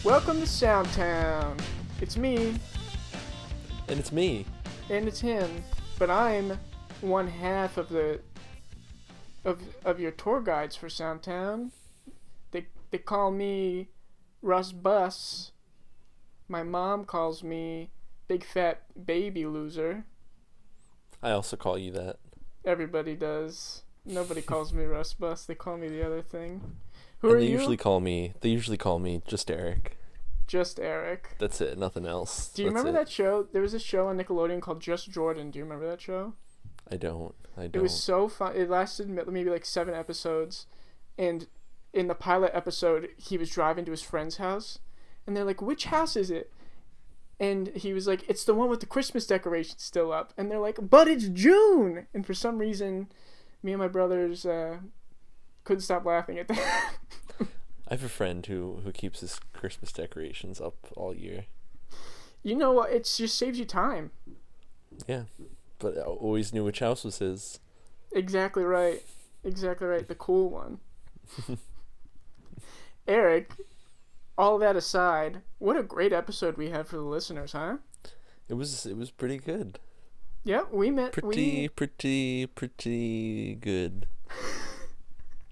Welcome to Soundtown. It's me. And it's me. And it's him. But I'm one half of the of your tour guides for Soundtown. They call me Russ Bus. My mom calls me Big Fat Baby Loser. I also call you that. Everybody does. Nobody calls me Russ Bus. They call me the other thing. Who and are they you? They usually call me just Eric. Just Eric. That's it, nothing else. Do you remember that show? There was a show on Nickelodeon called Just Jordan. Do you remember that show? I don't. It was so fun. It lasted maybe like 7 episodes. And in the pilot episode, he was driving to his friend's house. And they're like, which house is it? And he was like, it's the one with the Christmas decorations still up. And they're like, but it's June! And for some reason, me and my brothers couldn't stop laughing at that. I have a friend who keeps his Christmas decorations up all year. You know what? It just saves you time. Yeah, but I always knew which house was his. Exactly right. Exactly right. The cool one. Eric, all that aside, what a great episode we had for the listeners, huh? It was pretty good. Yeah, we met. Pretty good.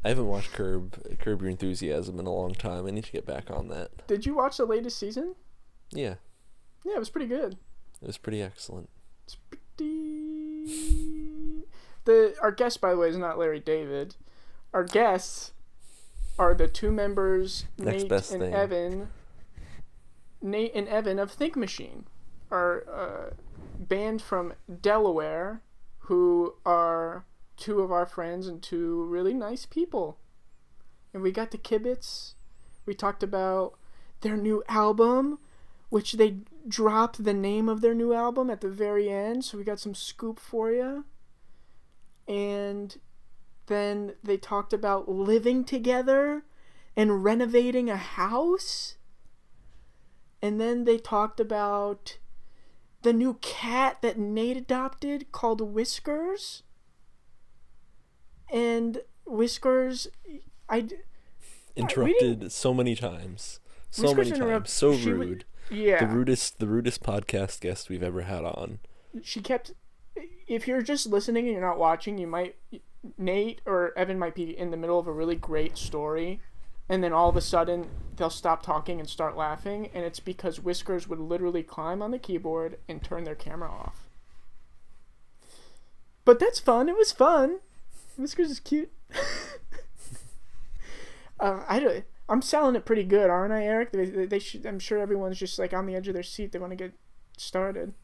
I haven't watched Curb Your Enthusiasm in a long time. I need to get back on that. Did you watch the latest season? Yeah. Yeah, it was pretty good. It was pretty excellent. It's pretty... Our guest, by the way, is not Larry David. Our guests are the two members, Nate and Evan. Nate and Evan of Think Machine, our band from Delaware, who are two of our friends and two really nice people. And we got to kibitz. We talked about their new album, which they dropped the name of their new album at the very end, so we got some scoop for you. And then they talked about living together and renovating a house. And then they talked about the new cat that Nate adopted called Whiskers. And Whiskers, interrupted so many times. So rude. Yeah. The rudest podcast guest we've ever had on. She kept... If you're just listening and you're not watching, Nate or Evan might be in the middle of a really great story, and then all of a sudden they'll stop talking and start laughing, and it's because Whiskers would literally climb on the keyboard and turn their camera off. But that's fun. It was fun. Whiskers is cute. I'm selling it pretty good, aren't I, Eric? They should. I'm sure everyone's just like on the edge of their seat. They want to get started.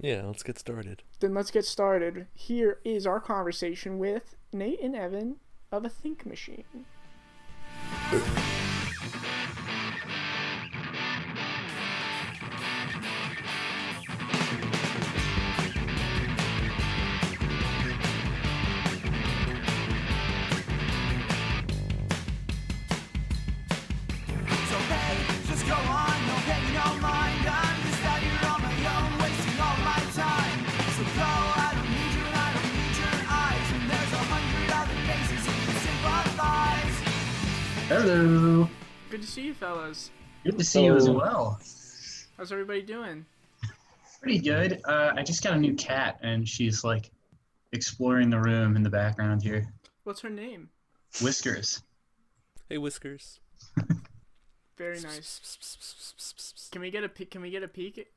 Yeah, let's get started. Then let's get started. Here is our conversation with Nate and Evan of A Think Machine. Hello. Good to see you, fellas. Good to see you as well. How's everybody doing? Pretty good. I just got a new cat, and she's like exploring the room in the background here. What's her name? Whiskers. Hey, Whiskers. Very nice. Can we get a peek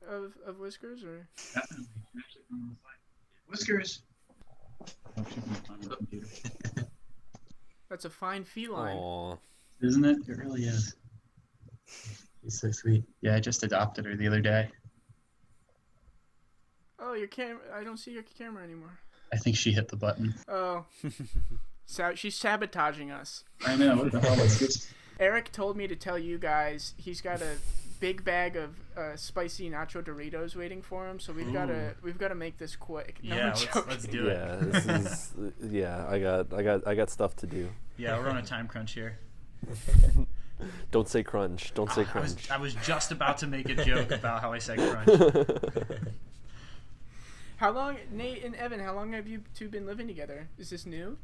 of Whiskers or? Definitely. Whiskers. Oh, she's on the computer. That's a fine feline. Aww. Isn't it? It really is. She's so sweet. Yeah, I just adopted her the other day. Oh, your camera! I don't see your camera anymore. I think she hit the button. Oh. She's sabotaging us. I know. What the hell is this? Eric told me to tell you guys he's got a big bag of spicy nacho Doritos waiting for him, so we've got to make this quick. No, yeah, let's do it. Yeah, this is I got stuff to do. Yeah, we're on a time crunch here. Don't say crunch. Don't say crunch. I was just about to make a joke about how I said crunch. How long, Nate and Evan, how long have you two been living together? Is this new?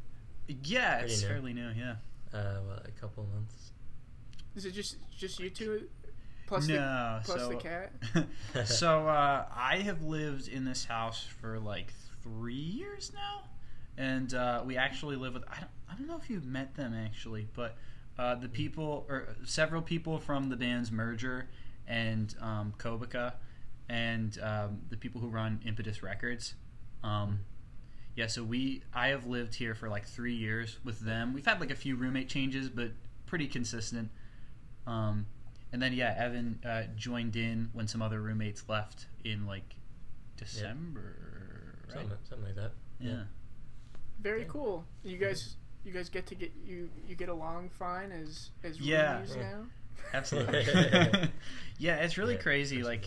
Yeah, it's Pretty new. fairly new, yeah. A couple months. Is it just you two? Plus no, the cat? So I have lived in this house for like 3 years now, and we actually live with. I don't know if you've met them actually, but the people or several people from the bands Merger and Kobika, and the people who run Impetus Records. Yeah, so I have lived here for like 3 years with them. We've had like a few roommate changes, but pretty consistent. And then Evan joined in when some other roommates left in like December, right? Something like that. Yeah. Very cool. You guys get along fine as roomies now? Absolutely. Yeah, it's really crazy. Like,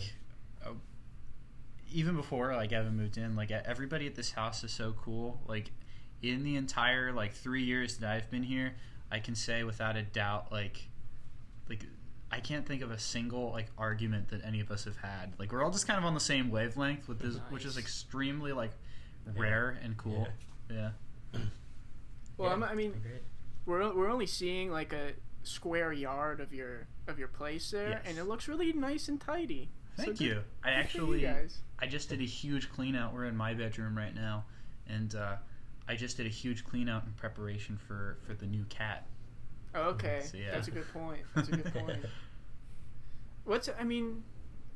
even before like Evan moved in, like everybody at this house is so cool. Like, in the entire like 3 years that I've been here, I can say without a doubt, like I can't think of a single like argument that any of us have had. Like, we're all just kind of on the same wavelength with this, which is extremely like rare and cool. Yeah. Well, I mean, we're only seeing like a square yard of your place there, and it looks really nice and tidy. Thank you. I just did a huge clean out. We're in my bedroom right now, and I just did a huge clean out in preparation for the new cat. Oh, okay. So, yeah. That's a good point.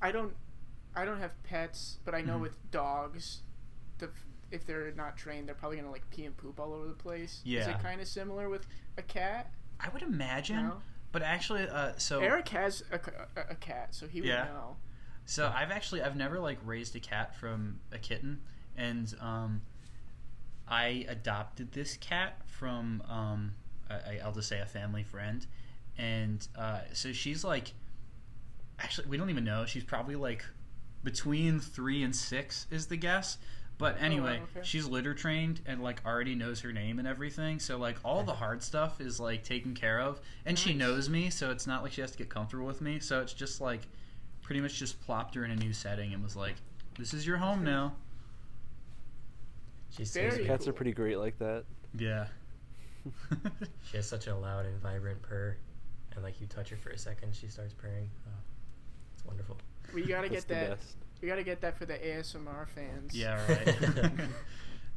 I don't have pets, but I know with dogs, if they're not trained, they're probably gonna like pee and poop all over the place. Yeah. Is it kind of similar with a cat? I would imagine, no? But actually, so Eric has a cat, so he would know. So I've never like raised a cat from a kitten, and I adopted this cat from I'll just say a family friend, and so she's like, actually we don't even know, she's probably like between 3 and 6 is the guess, but anyway, she's litter trained and like already knows her name and everything, so like all the hard stuff is like taken care of, and she knows me, so it's not like she has to get comfortable with me, so it's just like pretty much just plopped her in a new setting and was like, this is your home now. Cats are pretty great like that. Yeah. She has such a loud and vibrant purr, and like you touch her for a second, she starts purring. Oh, it's wonderful. We gotta get that. We gotta get that for the ASMR fans. Yeah, right.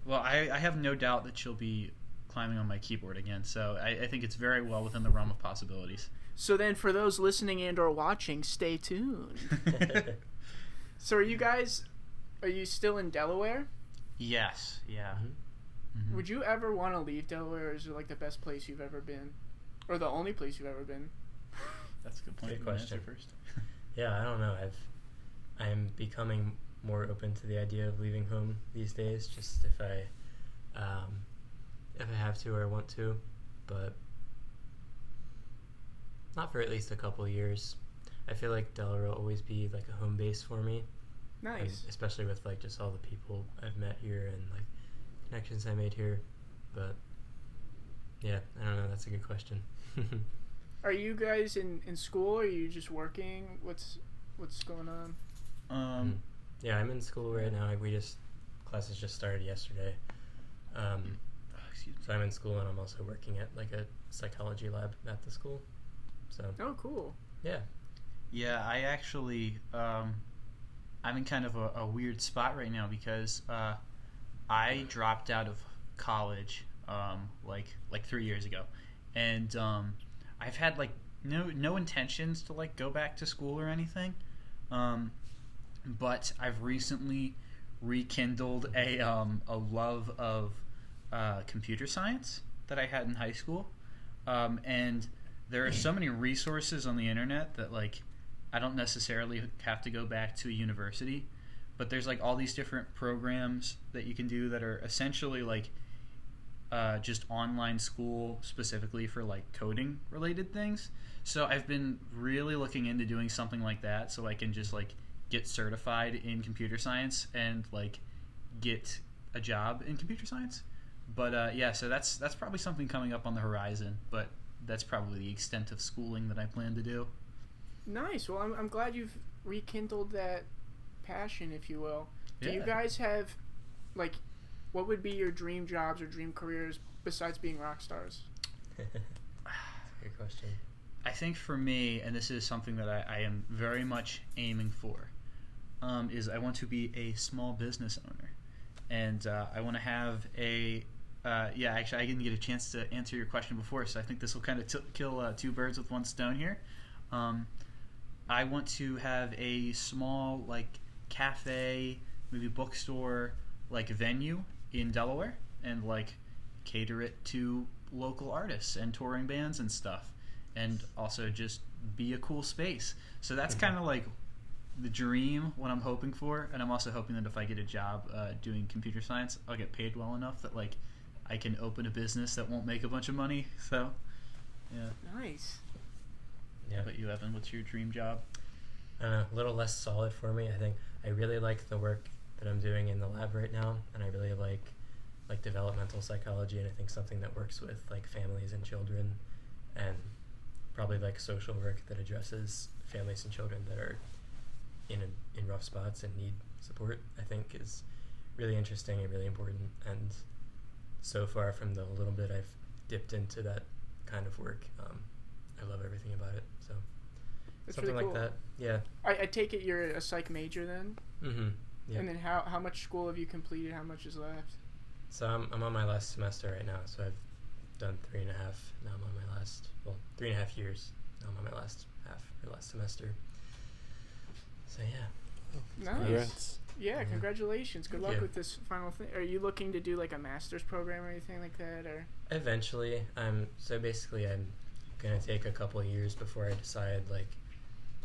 Well, I have no doubt that she'll be climbing on my keyboard again, so I think it's very well within the realm of possibilities. So then, for those listening and or watching, stay tuned. So are you still in Delaware? Yes. Yeah. Mm-hmm. Would you ever want to leave Delaware, or is it like the best place you've ever been? Or the only place you've ever been? That's a good point. Good question. First. Yeah, I don't know. I'm becoming more open to the idea of leaving home these days, just if I have to or want to, but not for at least a couple of years. I feel like Delaware will always be like a home base for me. Nice. And especially with like just all the people I've met here and like connections I made here. But yeah, I don't know. That's a good question. Are you guys in school, or are you just working? What's going on? Yeah, I'm in school right now. Classes just started yesterday. So I'm in school, and I'm also working at like a psychology lab at the school. So. Oh, cool. Yeah. Yeah, I actually I'm in kind of a weird spot right now because I dropped out of college like 3 years ago, and I've had like no intentions to like go back to school or anything, but I've recently rekindled a love of computer science that I had in high school, and there are so many resources on the internet that like I don't necessarily have to go back to a university, but there's like all these different programs that you can do that are essentially like just online school specifically for like coding related things. So I've been really looking into doing something like that so I can just like get certified in computer science and like get a job in computer science. But yeah, so that's probably something coming up on the horizon, but that's probably the extent of schooling that I plan to do. Nice. Well, I'm glad you've rekindled that passion, if you will. Do Yeah. you guys have, like, what would be your dream jobs or dream careers besides being rock stars? That's a good question. I think for me, and this is something that I am very much aiming for, is I want to be a small business owner. And I want to have a... actually, I didn't get a chance to answer your question before, so I think this will kind of kill two birds with one stone here. I want to have a small, like, cafe, maybe bookstore, like, venue in Delaware, and, like, cater it to local artists and touring bands and stuff, and also just be a cool space. So that's kind of like the dream, what I'm hoping for, and I'm also hoping that if I get a job doing computer science, I'll get paid well enough that, like, I can open a business that won't make a bunch of money. So, yeah. Nice. Yeah. How about you, Evan? What's your dream job? A little less solid for me. I think I really like the work that I'm doing in the lab right now, and I really like developmental psychology, and I think something that works with like families and children, and probably like social work that addresses families and children that are in rough spots and need support, I think is really interesting and really important. And so far from the little bit I've dipped into that kind of work, I love everything about it. So That's something really cool. like that. Yeah. I take it you're a psych major then? Mm-hmm. Yeah. And then how much school have you completed? How much is left? So I'm on my last semester right now, so I've done 3.5. Now I'm on my last, 3.5 years. Now I'm on my last semester. So yeah. Nice. Congrats. Yeah, congratulations. Good Thank luck you. with this final thing. Are you looking to do like a master's program or anything like that, or? Eventually, I'm gonna take a couple of years before I decide like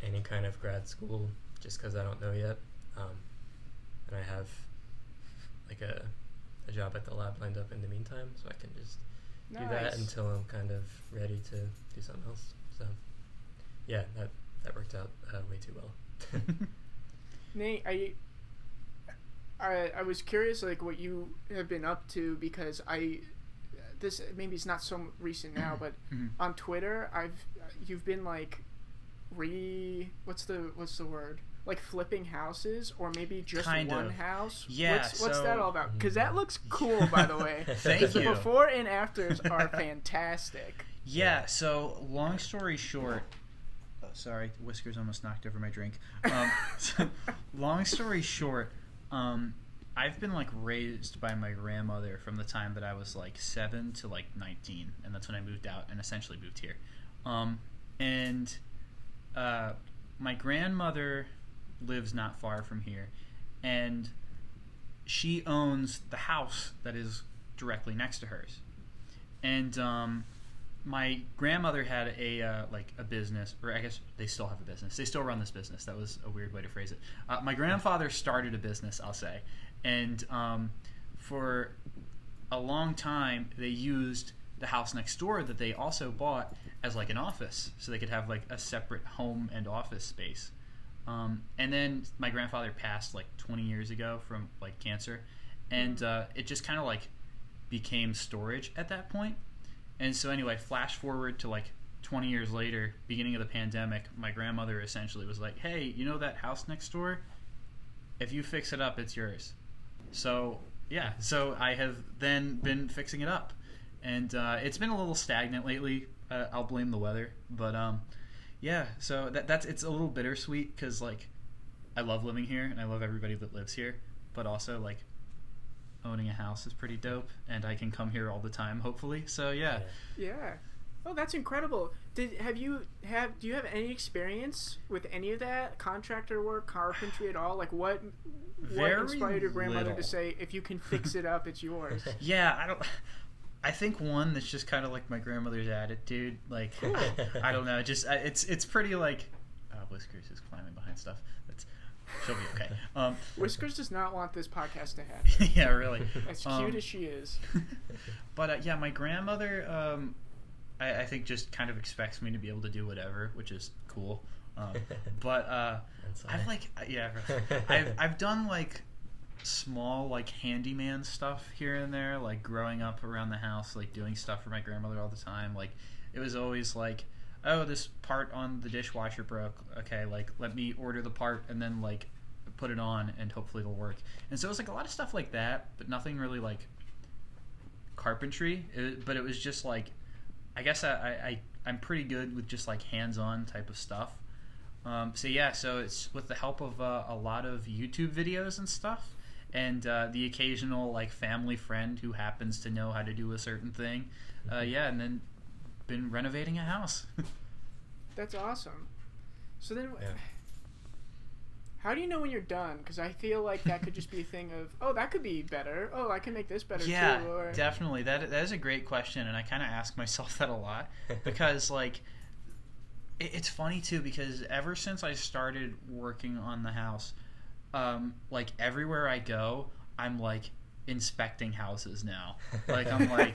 any kind of grad school, just because I don't know yet. And I have like a job at the lab lined up in the meantime, so I can just do that until I'm kind of ready to do something else. So yeah, that worked out way too well. Nate, I was curious like what you have been up to, because this maybe it's not so recent now, but on Twitter you've been like what's the word, like flipping houses, or maybe just Kind one of. house. Yeah, what's that all about? Because that looks cool, by the way. Thank Because the you. before and afters are fantastic. Yeah, so long story short, sorry, Whiskers almost knocked over my drink. So, long story short, I've been like raised by my grandmother from the time that I was like 7 to like 19, and that's when I moved out and essentially moved here. My grandmother lives not far from here, and she owns the house that is directly next to hers. And my grandmother had a business, or I guess they still have a business. They still run this business. That was a weird way to phrase it. My grandfather started a business, I'll say, and for a long time they used the house next door that they also bought as like an office, so they could have like a separate home and office space. And then my grandfather passed like 20 years ago from like cancer, and it just kind of like became storage at that point. And so anyway, flash forward to like 20 years later, beginning of the pandemic, my grandmother essentially was like, hey, you know that house next door? If you fix it up, it's yours. So yeah, so I have then been fixing it up, and it's been a little stagnant lately. I'll blame the weather, but yeah, so it's a little bittersweet, because like I love living here and I love everybody that lives here, but also like owning a house is pretty dope, and I can come here all the time, hopefully. So yeah. Yeah. Oh, that's incredible. Do you have any experience with any of that contractor work, carpentry at all? Like what inspired your grandmother to say, if you can fix it up, it's yours? Yeah, I think one that's just kind of like my grandmother's attitude. Like, I don't know, just it's pretty like, Whiskers is climbing behind stuff. She'll be okay. Whiskers does not want this podcast to happen. Yeah, really. As cute as she is. But yeah, my grandmother, I think just kind of expects me to be able to do whatever, which is cool. But I've like, yeah, I've done like small like handyman stuff here and there, like growing up around the house, like doing stuff for my grandmother all the time. Like it was always like, oh, this part on the dishwasher broke. Okay, like let me order the part and then like put it on and hopefully it'll work. And so it was like a lot of stuff like that, but nothing really like carpentry. But it was just like I guess I'm pretty good with just like hands-on type of stuff. So it's with the help of a lot of YouTube videos and stuff, and the occasional like family friend who happens to know how to do a certain thing. And then been renovating a house. That's awesome. So then, how do you know when you're done? Because I feel like that could just be a thing of, oh, that could be better. Oh, I can make this better too. Yeah, definitely. That is a great question, and I kind of ask myself that a lot because like it's funny too because ever since I started working on the house, like everywhere I go, I'm like inspecting houses now. Like I'm like,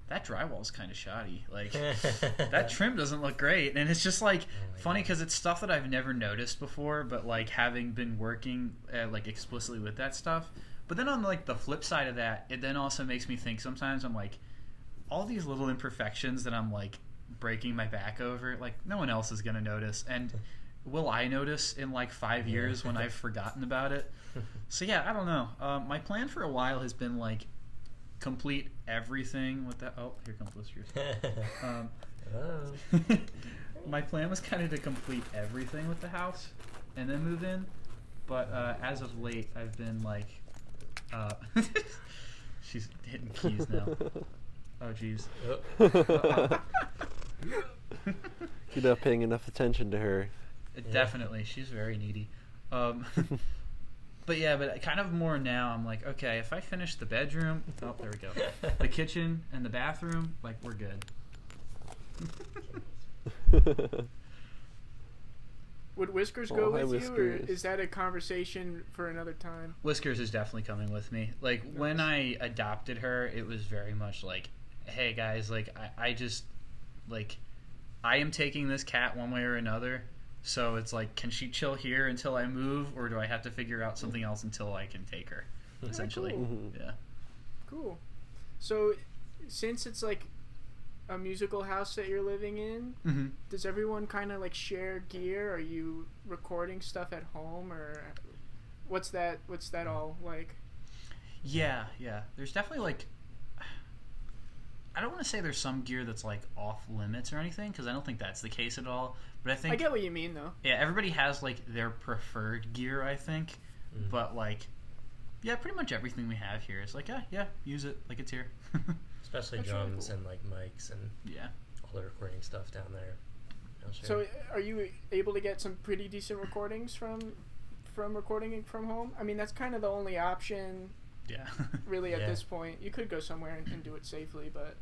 that drywall's kind of shoddy. Like that trim doesn't look great, and it's just like funny because it's stuff that I've never noticed before. But like having been working like explicitly with that stuff, but then on like the flip side of that, it then also makes me think sometimes I'm like, all these little imperfections that I'm like breaking my back over, like no one else is gonna notice, and will I notice in like 5 years when I've forgotten about it? So yeah, I don't know. My plan for a while has been like complete everything with that. Oh, here comes Whiskers. My plan was kind of to complete everything with the house and then move in. But as of late, I've been like, she's hitting keys now. Oh, jeez. You're not paying enough attention to her. Definitely, she's very needy. But yeah, but kind of more now, I'm like, okay, if I finish the bedroom, oh, there we go, the kitchen and the bathroom, like, we're good. Would Whiskers go with you, or is that a conversation for another time? Whiskers is definitely coming with me. Like, when I adopted her, it was very much like, hey, guys, like, I just, like, I am taking this cat one way or another. So it's like, can she chill here until I move, or do I have to figure out something else until I can take her? Essentially, cool. Yeah. Cool. So, since it's like a musical house that you're living in, does everyone kind of like share gear? Are you recording stuff at home, or what's that all like? Yeah. There's definitely like, I don't want to say there's some gear that's like off limits or anything, because I don't think that's the case at all. But I think I get what you mean, though. Yeah, everybody has like their preferred gear, I think. But like, yeah, pretty much everything we have here is like, yeah, use it like it's here. Especially That's drums really cool. and like mics and all the recording stuff down there. So, are you able to get some pretty decent recordings from recording from home? I mean, that's kind of the only option. Yeah. Really, at this point, you could go somewhere and do it safely, but.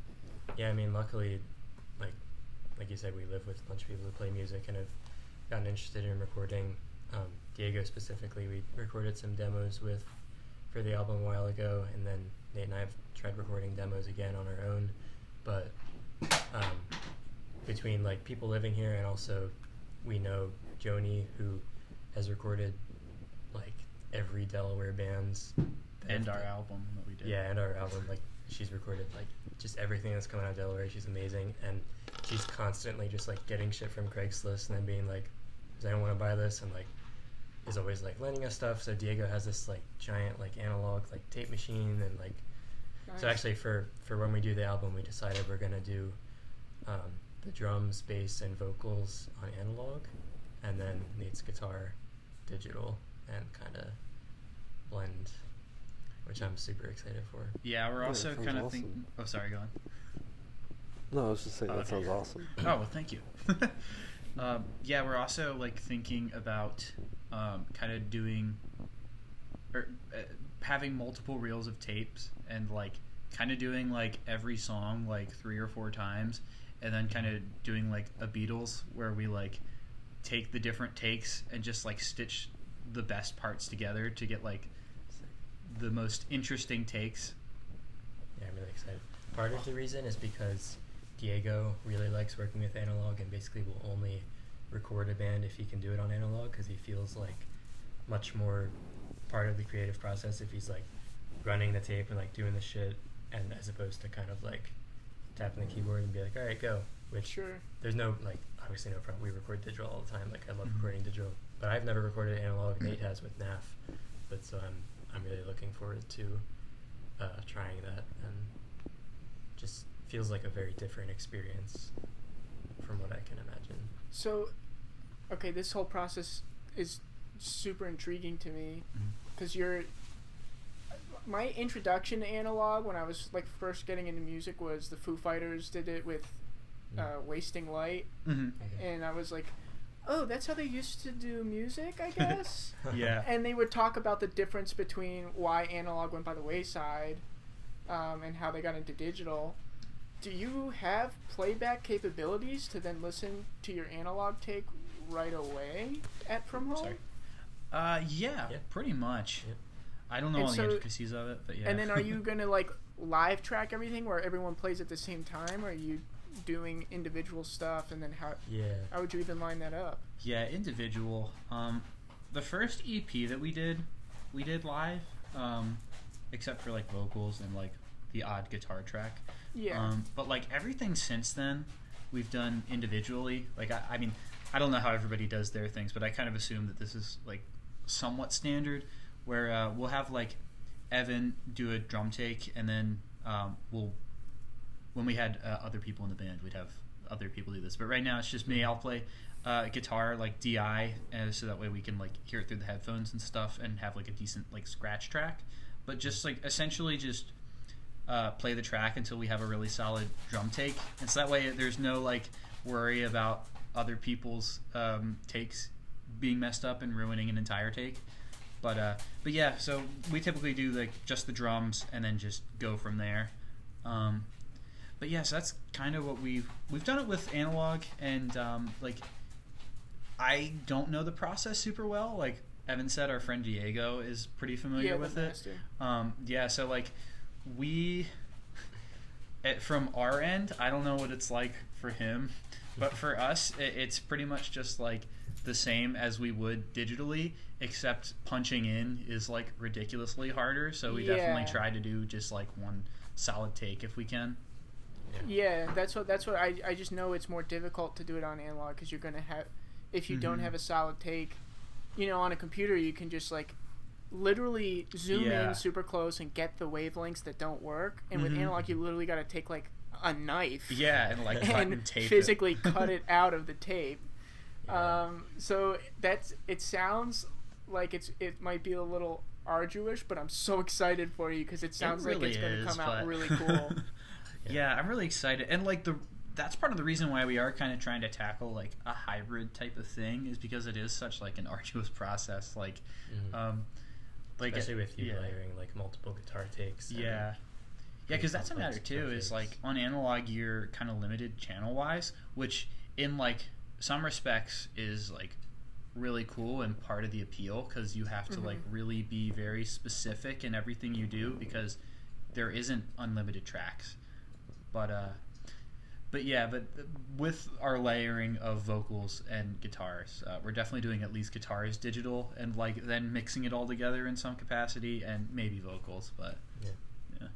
Yeah, I mean, luckily, like you said, we live with a bunch of people who play music and have gotten interested in recording. Diego specifically, we recorded some demos with for the album a while ago, and then Nate and I have tried recording demos again on our own. But between like people living here and also we know Joni, who has recorded like every Delaware band's and our album that we did. Yeah, and our album, like she's recorded like just everything that's coming out of Delaware. She's amazing, and she's constantly just like getting shit from Craigslist and then being like, does anyone want to buy this? And like is always like lending us stuff. So Diego has this like giant like analog like tape machine, and like so actually for when we do the album, we decided we're gonna do the drums, bass, and vocals on analog, and then Nate's guitar digital, and kind of blend, which I'm super excited for. Yeah, we're also kind of thinking. Oh, sorry, go on. No, I was just saying that sounds awesome. Oh, well, thank you. Yeah, we're also like thinking about kind of doing or having multiple reels of tapes and like kind of doing like every song like 3 or 4 times, and then kind of doing like a Beatles where we like take the different takes and just like stitch the best parts together to get like the most interesting takes. Yeah, I'm really excited. Part of the reason is because Diego really likes working with analog and basically will only record a band if he can do it on analog, because he feels like much more part of the creative process if he's like running the tape and like doing the shit, and as opposed to kind of like tapping the keyboard and be like, all right, go. Which there's no like obviously no problem. We record digital all the time. Like I love recording digital, but I've never recorded analog. Nate has with NAF, but so I'm really looking forward to trying that and just feels like a very different experience from what I can imagine. So, okay, this whole process is super intriguing to me because my introduction to analog when I was like first getting into music was the Foo Fighters did it with Wasting Light, and I was like, oh, that's how they used to do music, I guess. Yeah. And they would talk about the difference between why analog went by the wayside, and how they got into digital. Do you have playback capabilities to then listen to your analog take right away from home? Sorry. Yeah, pretty much. Yeah. I don't know all the intricacies of it, but yeah. And then are you going to like live track everything where everyone plays at the same time, or are you doing individual stuff, and then how would you even line that up? Yeah, individual. The first EP that we did live, except for like vocals and like the odd guitar track. Yeah. But like everything since then we've done individually. Like I mean, I don't know how everybody does their things, but I kind of assume that this is like somewhat standard, where we'll have like Evan do a drum take, and then when we had other people in the band, we'd have other people do this. But right now it's just me. I'll play guitar like DI, so that way we can like hear it through the headphones and stuff, and have like a decent like scratch track. But just like essentially just play the track until we have a really solid drum take, and so that way there's no like worry about other people's takes being messed up and ruining an entire take. But yeah, so we typically do like just the drums and then just go from there. But yeah, so that's kind of what we've done it with analog, and like I don't know the process super well. Like Evan said, our friend Diego is pretty familiar with it. Yeah, so like from our end, I don't know what it's like for him, but for us, it's pretty much just like the same as we would digitally, except punching in is like ridiculously harder. So we definitely try to do just like one solid take if we can. Yeah, that's what I just know it's more difficult to do it on analog, because you're gonna have, if you don't have a solid take, you know, on a computer you can just like literally zoom in super close and get the wavelengths that don't work, and with analog you literally got to take like a knife and like cut and tape physically cut it out of the tape. So it sounds like it might be a little arduous, but I'm so excited for you because it sounds like it's going to come out really cool. Yeah, I'm really excited, and like that's part of the reason why we are kind of trying to tackle like a hybrid type of thing, is because it is such like an arduous process. Like, like especially with you layering like multiple guitar takes. Yeah, because that's a matter too. Is like on analog you're kind of limited channel wise, which in like some respects is like really cool and part of the appeal, because you have to like really be very specific in everything you do, because there isn't unlimited tracks. But with our layering of vocals and guitars, we're definitely doing at least guitars digital, and like then mixing it all together in some capacity, and maybe vocals. But yeah.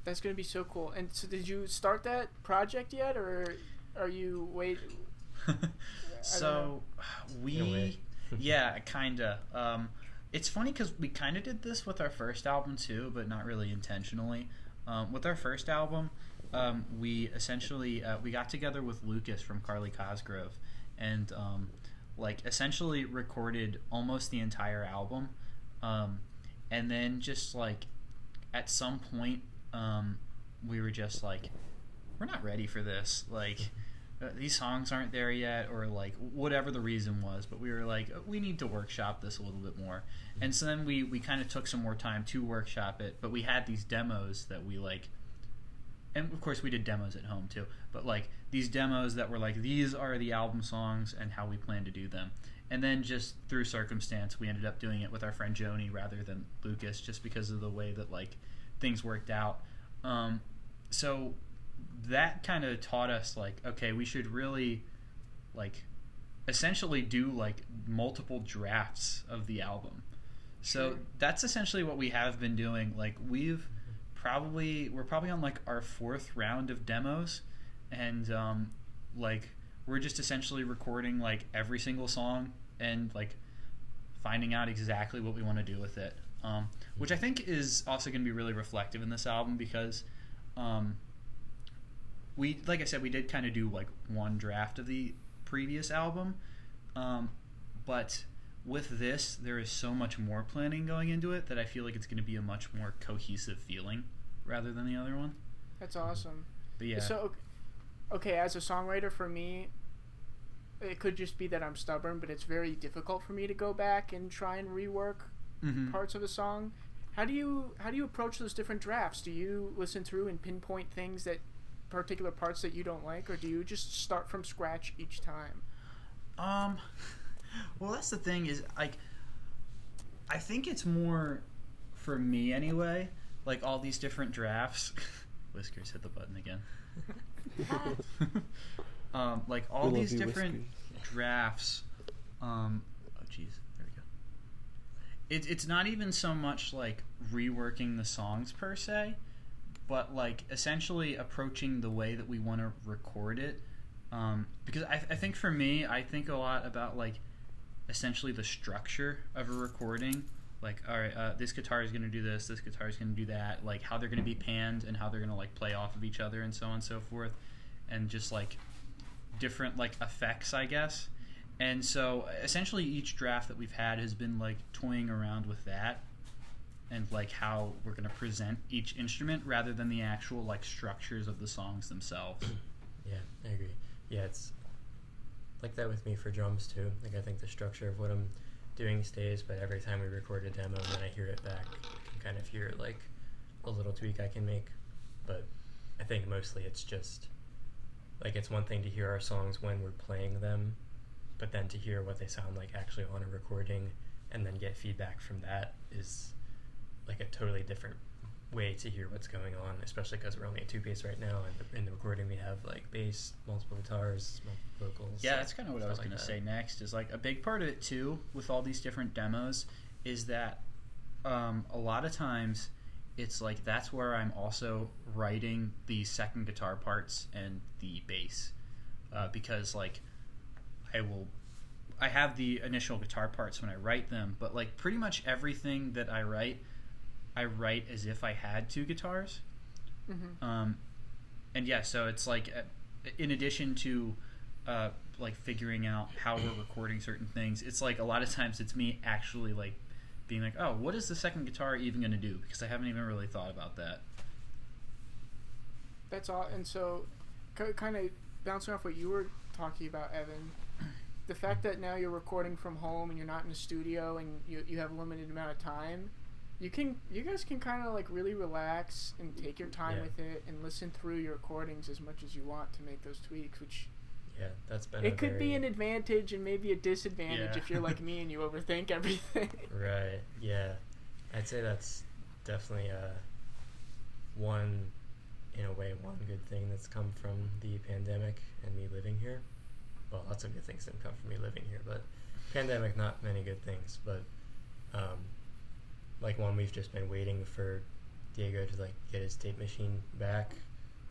That's gonna be so cool. And so, did you start that project yet, or are you waiting? So we kinda. It's funny because we kind of did this with our first album too, but not really intentionally. With our first album, we essentially we got together with Lucas from Carly Cosgrove, and like essentially recorded almost the entire album, and then just like at some point we were just like, we're not ready for this, like these songs aren't there yet, or like whatever the reason was, but we were like, we need to workshop this a little bit more. And so then we kind of took some more time to workshop it, but we had these demos that we like, and of course we did demos at home too, but like these demos that were like, these are the album songs and how we plan to do them. And then just through circumstance we ended up doing it with our friend Joni rather than Lucas, just because of the way that like things worked out. So that kind of taught us like, okay, we should really like essentially do like multiple drafts of the album. So that's essentially what we have been doing. Like we're probably on like our 4th round of demos, and like we're just essentially recording like every single song and like finding out exactly what we want to do with it, which I think is also going to be really reflective in this album, because we, like I said, we did kind of do like one draft of the previous album, but with this, there is so much more planning going into it that I feel like it's going to be a much more cohesive feeling rather than the other one. That's awesome. But yeah. So, okay, as a songwriter, for me, it could just be that I'm stubborn, but it's very difficult for me to go back and try and rework parts of a song. How do you approach those different drafts? Do you listen through and pinpoint things that particular parts that you don't like, or do you just start from scratch each time? Well, that's the thing is, like, I think it's more, for me anyway, like all these different drafts. Whiskers hit the button again. Like all these different drafts. Oh, jeez, there we go. It's not even so much like reworking the songs per se, but like essentially approaching the way that we want to record it. Because I think for me, I think a lot about like essentially the structure of a recording. Like, all right, this guitar is going to do this guitar is going to do that, like how they're going to be panned and how they're going to like play off of each other and so on and so forth, and just like different like effects, I guess. And so essentially each draft that we've had has been like toying around with that and like how we're going to present each instrument rather than the actual like structures of the songs themselves. Yeah, I agree. Yeah, it's like that with me for drums too. Like I think the structure of what I'm doing stays, but every time we record a demo and then I hear it back, I can kind of hear like a little tweak I can make. But I think mostly it's just like it's one thing to hear our songs when we're playing them, but then to hear what they sound like actually on a recording and then get feedback from that is like a totally different way to hear what's going on, especially because we're only a two-piece right now, and in the recording we have like bass, multiple guitars, multiple vocals. Yeah, that's kind of what I was going to say next, is like a big part of it too with all these different demos is that a lot of times it's like that's where I'm also writing the second guitar parts and the bass, because like I have the initial guitar parts when I write them, but like pretty much everything that I write as if I had two guitars. And yeah, so it's like in addition to like figuring out how we're recording certain things, it's like a lot of times it's me actually like being like, oh, what is the second guitar even going to do? Because I haven't even really thought about that. That's all. And so kind of bouncing off what you were talking about, Evan, the fact that now you're recording from home and you're not in a studio and you have a limited amount of time, you guys can kind of like really relax and take your time with it and listen through your recordings as much as you want to make those tweaks, which that's been it could be an advantage and maybe a disadvantage if you're like me and you overthink everything. Right. Yeah, I'd say that's definitely one good thing that's come from the pandemic and me living here. Well, lots of good things didn't come from me living here, but pandemic, not many good things. But like one, we've just been waiting for Diego to like get his tape machine back,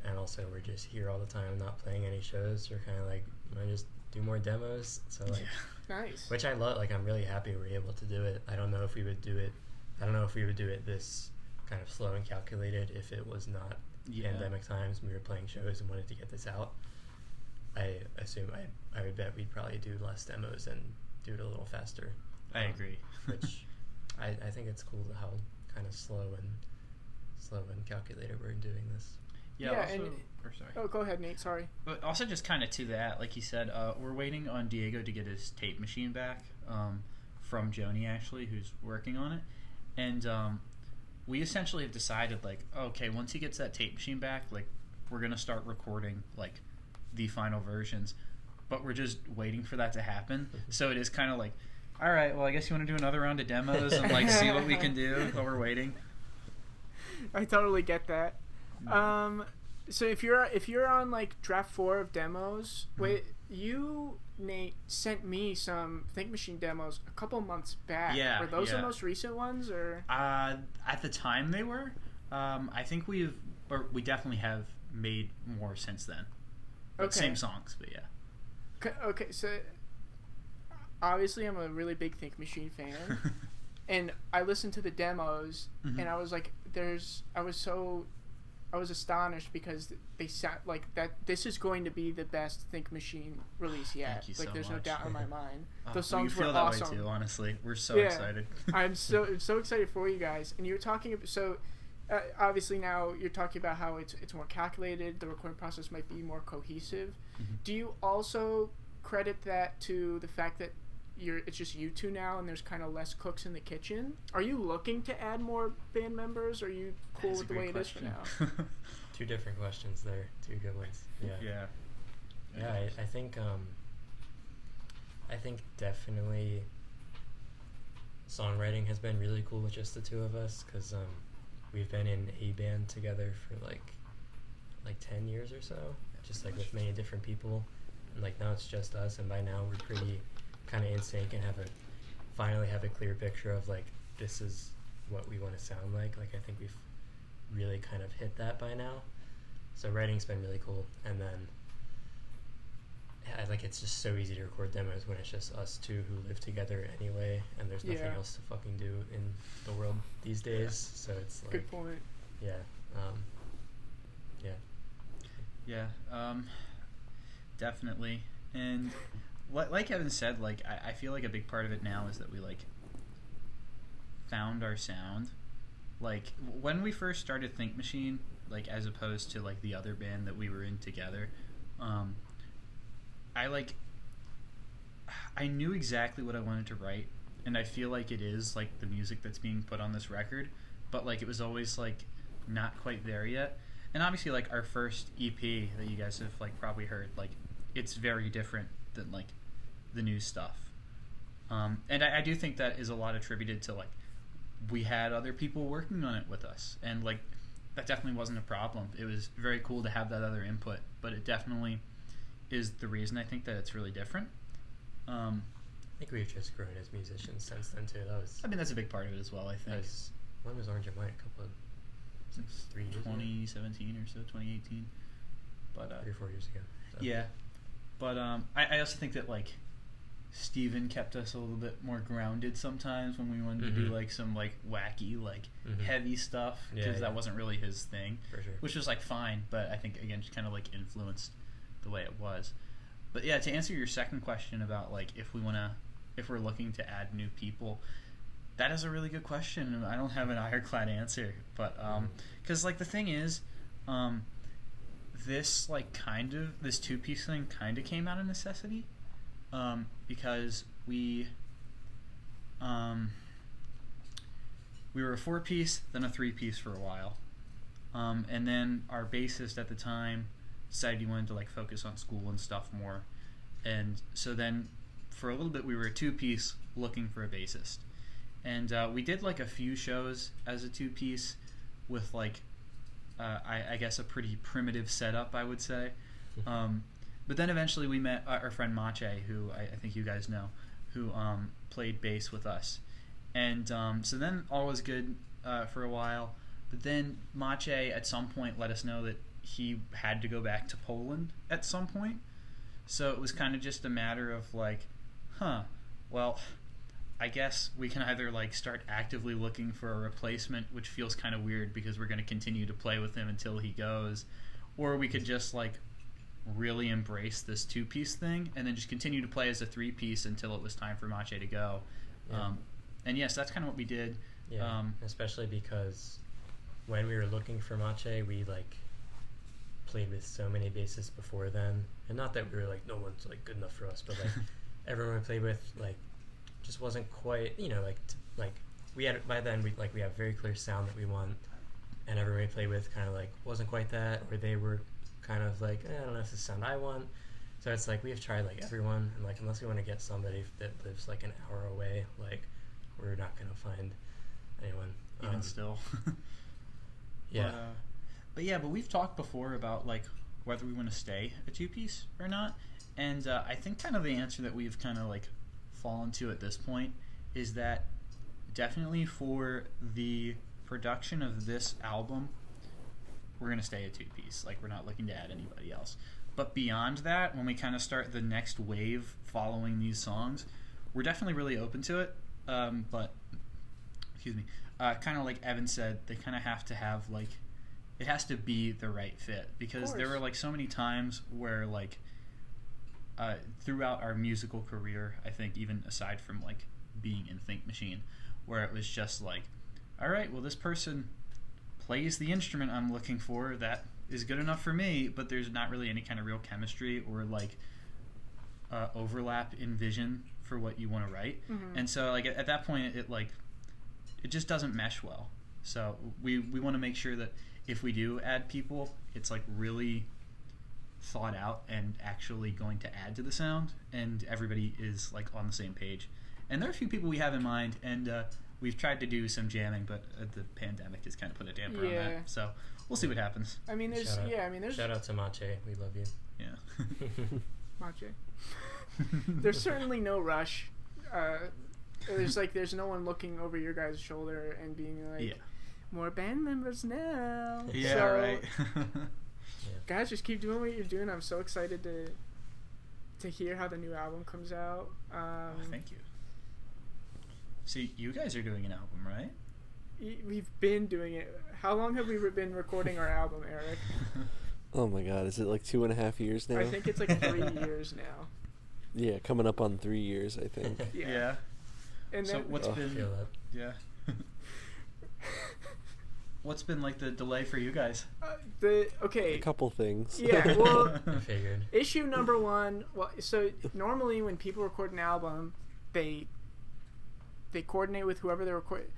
and also we're just here all the time, not playing any shows. We're kind of like, I just do more demos. So like, nice. Which I love. Like I'm really happy we're able to do it. I don't know if we would do it this kind of slow and calculated if it was not pandemic times and we were playing shows and wanted to get this out. I assume I would bet we'd probably do less demos and do it a little faster. I agree. Which I think it's cool how kind of slow and calculated we're doing this. Oh, go ahead, Nate. Sorry. But also just kind of to that, like you said, we're waiting on Diego to get his tape machine back from Joni, actually, who's working on it. And we essentially have decided, like, okay, once he gets that tape machine back, like, we're going to start recording, like, the final versions. But we're just waiting for that to happen. So it is kind of like, all right, well, I guess you want to do another round of demos and, like, see what we can do while we're waiting. I totally get that. So if you're on like draft 4 of demos, you, Nate, sent me some Think Machine demos a couple months back. Yeah. Were those the most recent ones, or? At the time they were. I think we definitely have made more since then. But same songs, but yeah. Okay, so obviously I'm a really big Think Machine fan. And I listened to the demos, and I was like, I was so I was astonished because they sound like that. This is going to be the best Think Machine release yet. Thank you like so there's much. no doubt in my mind. Oh, Those songs we feel were that awesome. way too. Honestly, we're so Yeah. excited. I'm so excited for you guys. And you were talking so. Obviously now you're talking about how it's more calculated. The recording process might be more cohesive. Mm-hmm. Do you also credit that to the fact that it's just you two now and there's kind of less cooks in the kitchen? Are you looking to add more band members? Or are you cool with the way it is for now? Two different questions there. Two good ones. Yeah. Yeah. I think definitely songwriting has been really cool with just the two of us, because we've been in a band together for like 10 years or so, just like with many different people, and like now it's just us, and by now we're pretty kind of in sync and finally have a clear picture of like this is what we want to sound like. Like I think we've really kind of hit that by now. So writing's been really cool, and then like it's just so easy to record demos when it's just us two who live together anyway, and there's nothing else to fucking do in the world these days. So it's like good point. Definitely. And like Evan said, like I feel like a big part of it now is that we like found our sound. Like when we first started Think Machine, like as opposed to like the other band that we were in together, I knew exactly what I wanted to write, and I feel like it is like the music that's being put on this record, but like it was always like not quite there yet. And obviously like our first EP that you guys have like probably heard, like it's very different than like the new stuff. And I do think that is a lot attributed to like we had other people working on it with us, and like that definitely wasn't a problem. It was very cool to have that other input, but it definitely is the reason I think that it's really different. I think we've just grown as musicians since then too. I mean that's a big part of it as well. I think. When was Orange and White? 3 years 2017 ago? or so, 2018. But 3 or 4 years ago. So. Yeah, but I also think that like Steven kept us a little bit more grounded sometimes when we wanted to do like some like wacky like heavy stuff, because that wasn't really his thing, for sure. Which was like fine, but I think again just kind of like influenced the way it was. But yeah, to answer your second question about like if we're looking to add new people, that is a really good question. I don't have an ironclad answer, but because like the thing is, this like this 2-piece thing kind of came out of necessity, because we were a 4-piece, then a 3-piece for a while, and then our bassist at the time decided he wanted to like focus on school and stuff more, and so then for a little bit we were a 2-piece looking for a bassist, and we did like a few shows as a 2-piece with like I guess a pretty primitive setup, I would say, but then eventually we met our friend Mache, who I think you guys know, who played bass with us, and so then all was good for a while, but then Mache at some point let us know that he had to go back to Poland at some point. So it was kind of just a matter of like, well, I guess we can either like start actively looking for a replacement, which feels kind of weird because we're going to continue to play with him until he goes, or we could just like really embrace this 2-piece thing and then just continue to play as a 3-piece until it was time for Mache to go. Yeah. And yes, that's kind of what we did. Yeah, especially because when we were looking for Mache, we like played with so many bassists before then, and not that we were like no one's like good enough for us, but like everyone we played with like just wasn't quite, like we had by then we have a very clear sound that we want, and everyone we played with kind of like wasn't quite that, or they were kind of like I don't know if this is the sound I want. So it's like we have tried like everyone, and like unless we want to get somebody that lives like an hour away, like we're not gonna find anyone even still. Yeah. But we've talked before about like whether we want to stay a 2-piece or not, and I think kind of the answer that we've kind of like fallen to at this point is that definitely for the production of this album we're going to stay a 2-piece. Like we're not looking to add anybody else, but beyond that, when we kind of start the next wave following these songs, we're definitely really open to it, but excuse me, kind of like Evan said, they kind of have to have like it has to be the right fit, because there were like so many times where like throughout our musical career, I think even aside from like being in Think Machine, where it was just like, all right, well, this person plays the instrument I'm looking for, that is good enough for me, but there's not really any kind of real chemistry or like overlap in vision for what you want to write. And so like at that point it just doesn't mesh well. So we want to make sure that if we do add people, it's like really thought out and actually going to add to the sound, and everybody is like on the same page. And there are a few people we have in mind, and we've tried to do some jamming, but the pandemic has kind of put a damper on that. So we'll see what happens. I mean, there's shout out to Mache. We love you. Yeah. Mache. There's certainly no rush. There's no one looking over your guys' shoulder and being like, more band members now. Yeah, so, right. Guys, just keep doing what you're doing. I'm so excited to hear how the new album comes out. Thank you. So you guys are doing an album, right? We've been doing it. How long have we been recording our album, Eric? Oh my God, is it like 2.5 years now? I think it's like 3 years now. Yeah, coming up on 3 years, I think. Yeah. And so then, what's been? I feel that. Yeah. What's been like the delay for you guys? A couple things. Yeah, well, I figured. Issue number one. Well, so normally when people record an album, they coordinate with whoever they record.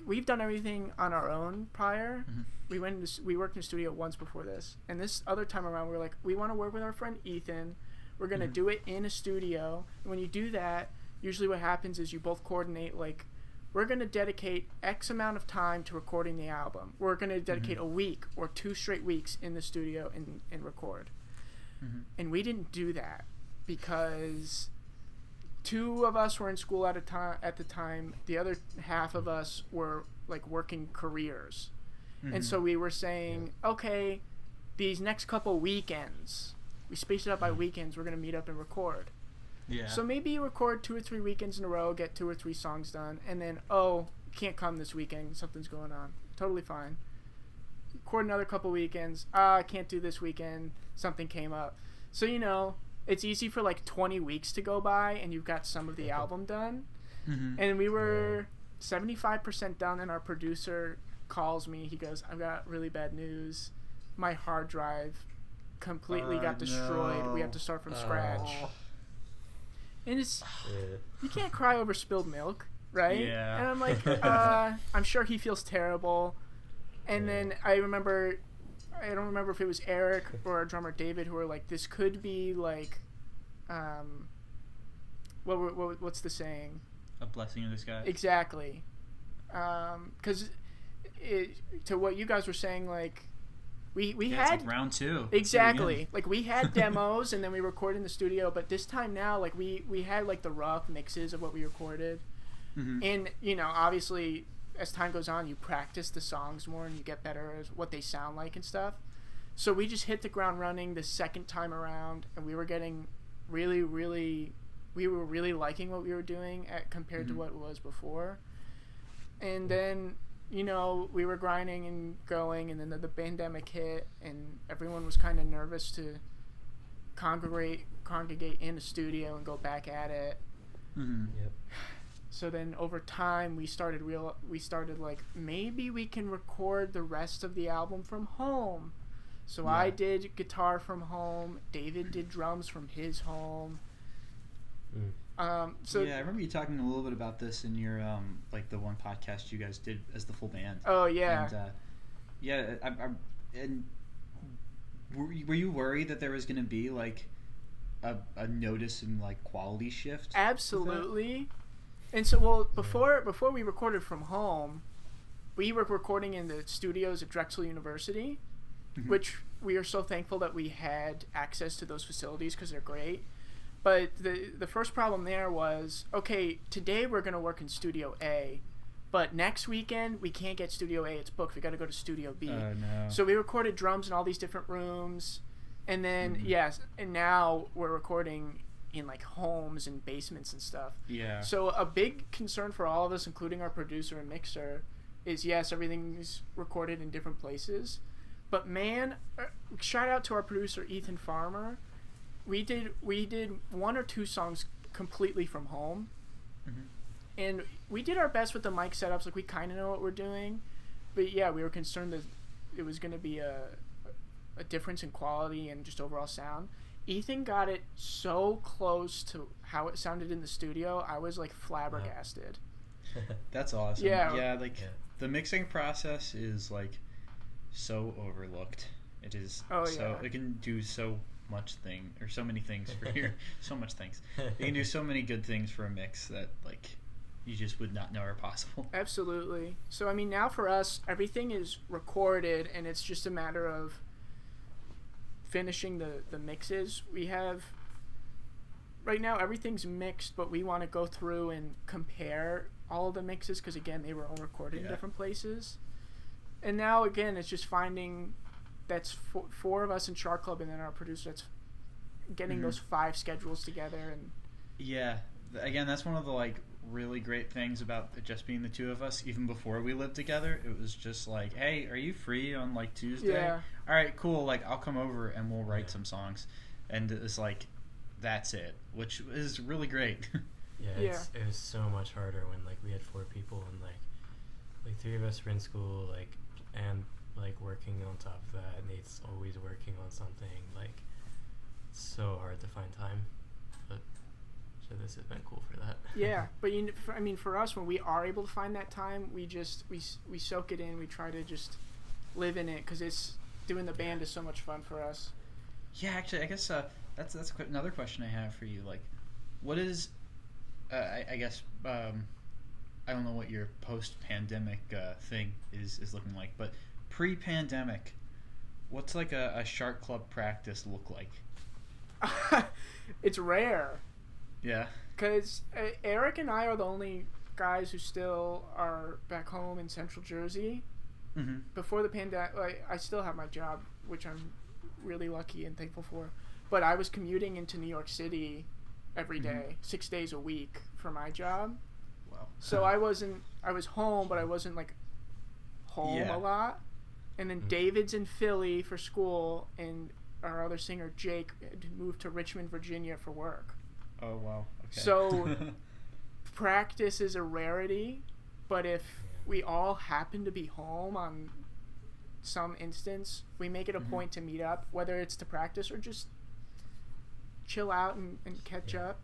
We've done everything on our own prior. We worked in the studio once before this, and this other time around we were like, we want to work with our friend Ethan. We're gonna do it in a studio. And when you do that, usually what happens is you both coordinate like, we're going to dedicate X amount of time to recording the album. We're going to dedicate a week or 2 straight weeks in the studio and record. And we didn't do that because 2 of us were in school at the time. The other half of us were like working careers. And so we were saying, okay, these next couple weekends, we spaced it out by weekends, we're going to meet up and record. Yeah. So maybe you record 2 or 3 weekends in a row, get 2 or 3 songs done, and then, oh, can't come this weekend, something's going on. Totally fine. Record another couple weekends. I can't do this weekend, something came up. So, it's easy for like 20 weeks to go by and you've got some of the album done. And we were 75% done, and our producer calls me. He goes, I've got really bad news. My hard drive completely got destroyed. No. We have to start from scratch. And it's you can't cry over spilled milk, right? Yeah. And I'm like, I'm sure he feels terrible. And then I don't remember if it was Eric or our drummer David who were like, this could be like, what's the saying? A blessing in disguise. Exactly. Because to what you guys were saying, like, we had it's like round 2. exactly like we had demos and then we recorded in the studio, but this time now like we had like the rough mixes of what we recorded. And obviously as time goes on you practice the songs more and you get better at what they sound like and stuff. So we just hit the ground running the second time around, and we were getting really liking what we were doing compared to what it was before. And then we were grinding and going, and then the pandemic hit, and everyone was kind of nervous to congregate in a studio and go back at it. Yep. So then over time we started like, maybe we can record the rest of the album from home. So I did guitar from home. David did drums from his home. So I remember you talking a little bit about this in your like the one podcast you guys did as the full band. Oh yeah. And and were you worried that there was going to be like a notice in like quality shift? Absolutely. And so before we recorded from home, we were recording in the studios at Drexel University, which we are so thankful that we had access to those facilities because they're great. But the first problem there was, okay, today we're going to work in Studio A, but next weekend we can't get Studio A, it's booked, we got to go to Studio B. No. So we recorded drums in all these different rooms, and then, and now we're recording in like homes and basements and stuff. Yeah. So a big concern for all of us, including our producer and mixer, is everything's recorded in different places, But man, shout out to our producer Ethan Farmer. We did 1 or 2 songs completely from home, and we did our best with the mic setups. Like, we kind of know what we're doing, but yeah, we were concerned that it was going to be a difference in quality and just overall sound. Ethan got it so close to how it sounded in the studio. I was like flabbergasted. That's awesome. Yeah. The mixing process is like so overlooked. It is. It can do so many things for your so much things. It can do so many good things for a mix that like you just would not know are possible. Absolutely. So I mean, now for us, everything is recorded, and it's just a matter of finishing the mixes. We have right now everything's mixed, but we want to go through and compare all of the mixes because again, they were all recorded in different places. And now again, it's just finding that's 4 of us in Shark Club, and then our producer that's getting those 5 schedules together. And again, that's one of the like really great things about it just being the 2 of us. Even before we lived together, it was just like, hey, are you free on like Tuesday? Yeah. All right, cool. Like, I'll come over and we'll write some songs. And it's like, that's it, which is really great. It was so much harder when like we had 4 people and like 3 of us were in school, like, and like working on top of that. Nate's always working on something. Like, it's so hard to find time. But so this has been cool for that. Yeah, but for us, when we are able to find that time, we soak it in. We try to just live in it because it's doing the band is so much fun for us. Yeah, actually, I guess that's another question I have for you. Like, what is I guess I don't know what your post-pandemic thing is looking like, but pre-pandemic, what's like a Shark Club practice look like? It's rare. Yeah. Because Eric and I are the only guys who still are back home in Central Jersey. Mm-hmm. Before the pandemic, I still have my job, which I'm really lucky and thankful for. But I was commuting into New York City every day, 6 days a week for my job. Wow. So I was home, but I wasn't like home a lot. And then David's in Philly for school, and our other singer Jake had moved to Richmond, Virginia for work. Oh wow. Okay. So practice is a rarity, but if we all happen to be home on some instance, we make it a point to meet up, whether it's to practice or just chill out and catch up.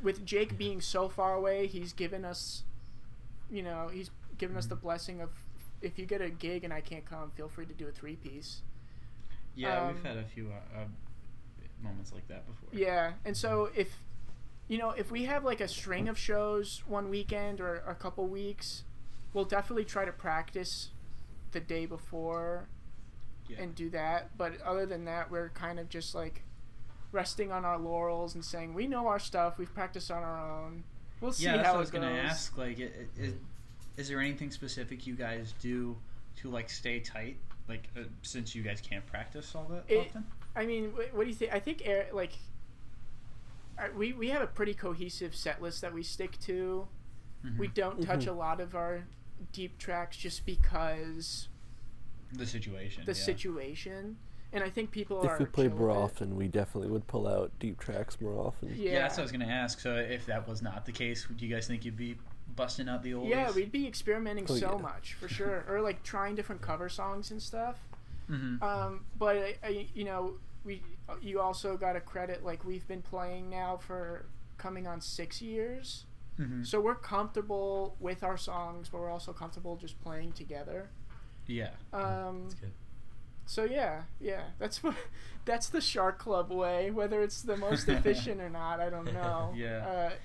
With Jake being so far away, he's given us the blessing of, if you get a gig and I can't come, feel free to do a 3-piece. Yeah, we've had a few moments like that before. Yeah, and so if we have like a string of shows one weekend or a couple weeks, we'll definitely try to practice the day before and do that. But other than that, we're kind of just like resting on our laurels and saying we know our stuff. We've practiced on our own. We'll see how it goes. Yeah, that's what I was gonna ask. Like, is there anything specific you guys do to like stay tight? Like, since you guys can't practice all that often. I mean, what do you think? I think like we have a pretty cohesive set list that we stick to. We don't touch a lot of our deep tracks just because the situation. And I think people if we played more often, we definitely would pull out deep tracks more often. Yeah, that's what I was gonna ask. So if that was not the case, do you guys think you'd be busting out the oldies? Yeah, we'd be experimenting much for sure, or like trying different cover songs and stuff. But you also got to credit, like, we've been playing now for coming on 6 years, so we're comfortable with our songs, but we're also comfortable just playing together. Yeah. That's good. So yeah, that's the Shark Club way. Whether it's the most efficient or not, I don't know.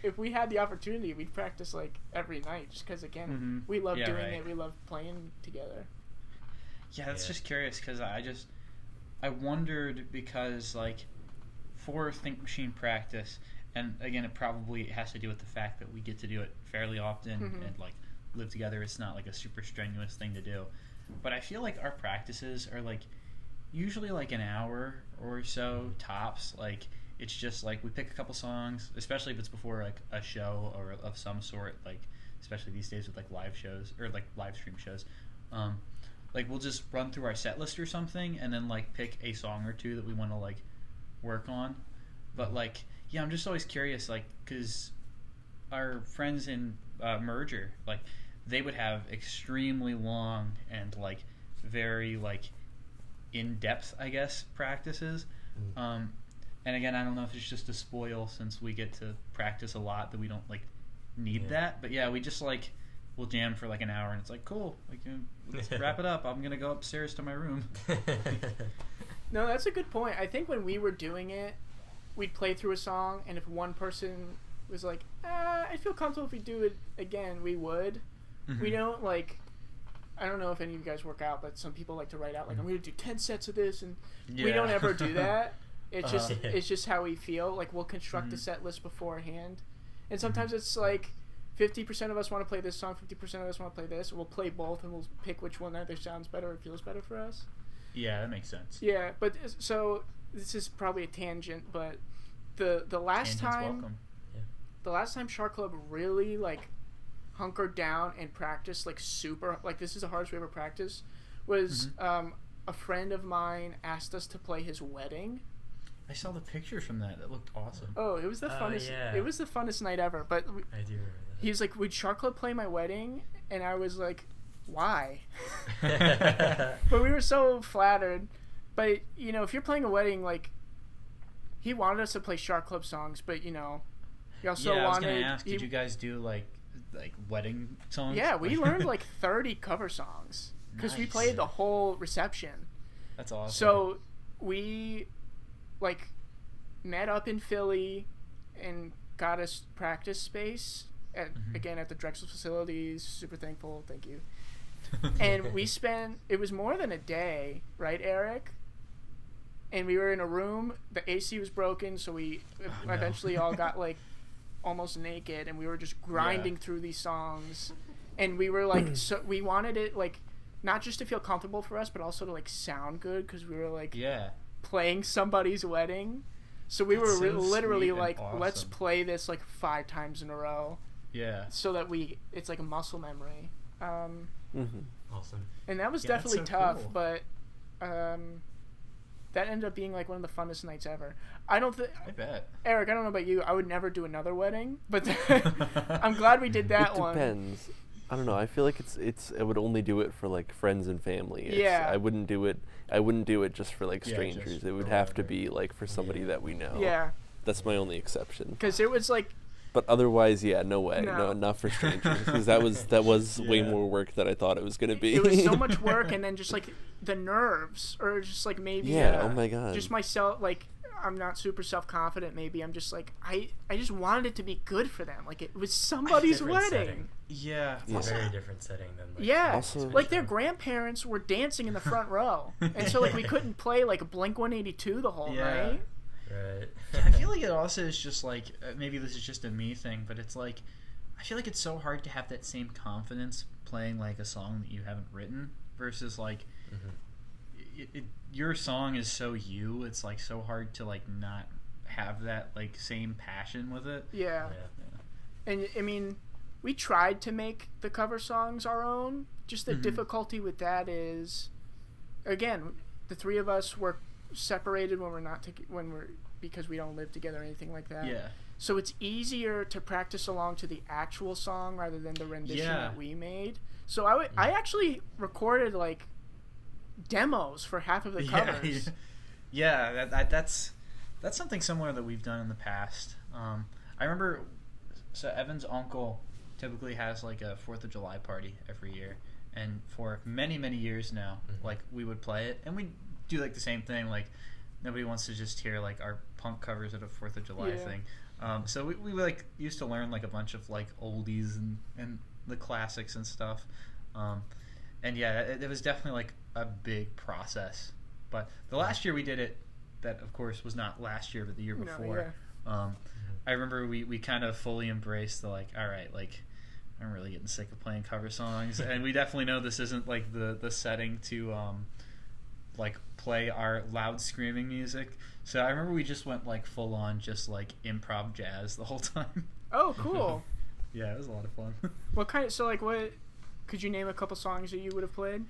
If we had the opportunity, we'd practice like every night, just because again, we love doing it. We love playing together. Yeah, that's just curious because I wondered because like for Think Machine practice, and again, it probably has to do with the fact that we get to do it fairly often and like live together. It's not like a super strenuous thing to do. But I feel like our practices are like usually like an hour or so tops. Like it's just like we pick a couple songs, especially if it's before like a show or of some sort. Like especially these days with like live shows or like live stream shows. like we'll just run through our set list or something, and then like pick a song or two that we want to like work on. But like, yeah, I'm just always curious, like, because our friends in Merger, like, they would have extremely long and like very like in-depth, I guess, practices. And again, I don't know if it's just a spoil since we get to practice a lot that we don't like need that. But yeah, we just like we'll jam for like an hour, and it's like cool. Like let's wrap it up. I'm gonna go upstairs to my room. No, that's a good point. I think when we were doing it, we'd play through a song, and if one person was like, I feel comfortable if we do it again, we would. Mm-hmm. We don't like. I don't know if any of you guys work out, but some people like to write out like I'm gonna do 10 sets of this, and we don't ever do that. It's just it's just how we feel. Like we'll construct a set list beforehand, and sometimes it's like 50% of us want to play this song, 50% of us want to play this. We'll play both, and we'll pick which one either sounds better or feels better for us. Yeah, that makes sense. Yeah, but so this is probably a tangent, but the last time the last time Shark Club really like hunkered down and practiced like super like this is the hardest we ever practiced was a friend of mine asked us to play his wedding. I saw the picture from that. It looked awesome. Oh, it was the funnest. Yeah. It was the funnest night ever. But I do remember that. He was like, "Would Shark Club play my wedding?" And I was like, "Why?" But we were so flattered. But you know, if you're playing a wedding, like he wanted us to play Shark Club songs, but you know, he also wanted. I was gonna ask, did you guys do like wedding songs? Yeah, we learned like 30 cover songs because we played the whole reception. That's awesome. So we like met up in Philly and got us practice space at again at the Drexel facilities. Super thankful, thank you. And we spent it was more than a day, right, Eric? And we were in a room. The AC was broken, so we eventually all got like almost naked, and we were just grinding through these songs. And we were like, so we wanted it like not just to feel comfortable for us, but also to like sound good because we were like playing somebody's wedding. So we were literally like, awesome. Let's play this like 5 times in a row. Yeah. So that it's like a muscle memory. Awesome. And that was definitely tough, cool. But that ended up being like one of the funnest nights ever. I bet. Eric, I don't know about you. I would never do another wedding, but I'm glad we did that one. It depends. I don't know. I feel like I would only do it for like friends and family. I wouldn't do it just for like strangers. It would have to be like for somebody that we know. Yeah. That's my only exception. Because it was like. But otherwise, no way. No, not for strangers. Because that was way more work than I thought it was going to be. It was so much work, and then just like the nerves, or just like maybe. Oh my god. Just myself, like I'm not super self-confident. Maybe I'm just like I just wanted it to be good for them. Like it was somebody's wedding. Setting. Yeah. It's a very different setting than. Like, also, like their grandparents were dancing in the front row, and so like we couldn't play like Blink 182 the whole night. Right. I feel like it also is just like maybe this is just a me thing, but it's like I feel like it's so hard to have that same confidence playing like a song that you haven't written versus like your song is so you. It's like so hard to like not have that like same passion with it. Yeah. And I mean, we tried to make the cover songs our own. Just the difficulty with that is, again, the 3 of us were separated when we're not because we don't live together or anything like that. Yeah. So it's easier to practice along to the actual song rather than the rendition that we made. So I actually recorded like demos for half of the covers. That's something similar that we've done in the past. I remember Evan's uncle typically has like a 4th of July party every year, and for many years now, like we would play it, and we do like the same thing. Like nobody wants to just hear like our punk covers at a 4th of July thing. So we like used to learn like a bunch of like oldies and the classics and stuff. And it was definitely like a big process. But the last year we did it, that of course was not last year but the year before. I remember we kind of fully embraced the like, all right, like I'm really getting sick of playing cover songs, and we definitely know this isn't like the setting to like play our loud screaming music. So I remember we just went like full on just like improv jazz the whole time. Oh, cool. Yeah, it was a lot of fun. What could you name a couple songs that you would have played?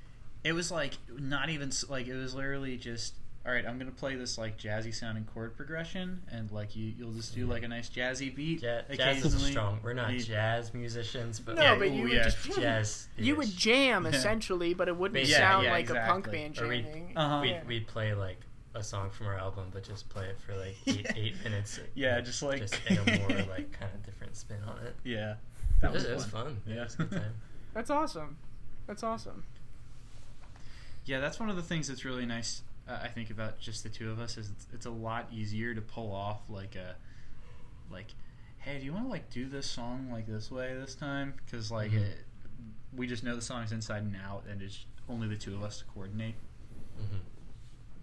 It was like not even like, it was literally just, all right, I'm gonna play this like jazzy sounding chord progression, and like you'll just do like a nice jazzy beat. Jazz is strong. We're not jazz musicians, but but you would just jazz. You would jam essentially, but it wouldn't sound like a punk band jamming. We'd play like a song from our album, but just play it for like 8 minutes. Yeah, just in a more like kind of different spin on it. Yeah, it was fun. Yeah, it was a good time. That's awesome. Yeah, that's one of the things that's really nice. I think about just the two of us is it's a lot easier to pull off like, hey, do you want to like do this song like this way this time? Because like we just know the songs inside and out, and it's only the two of us to coordinate. Mm-hmm.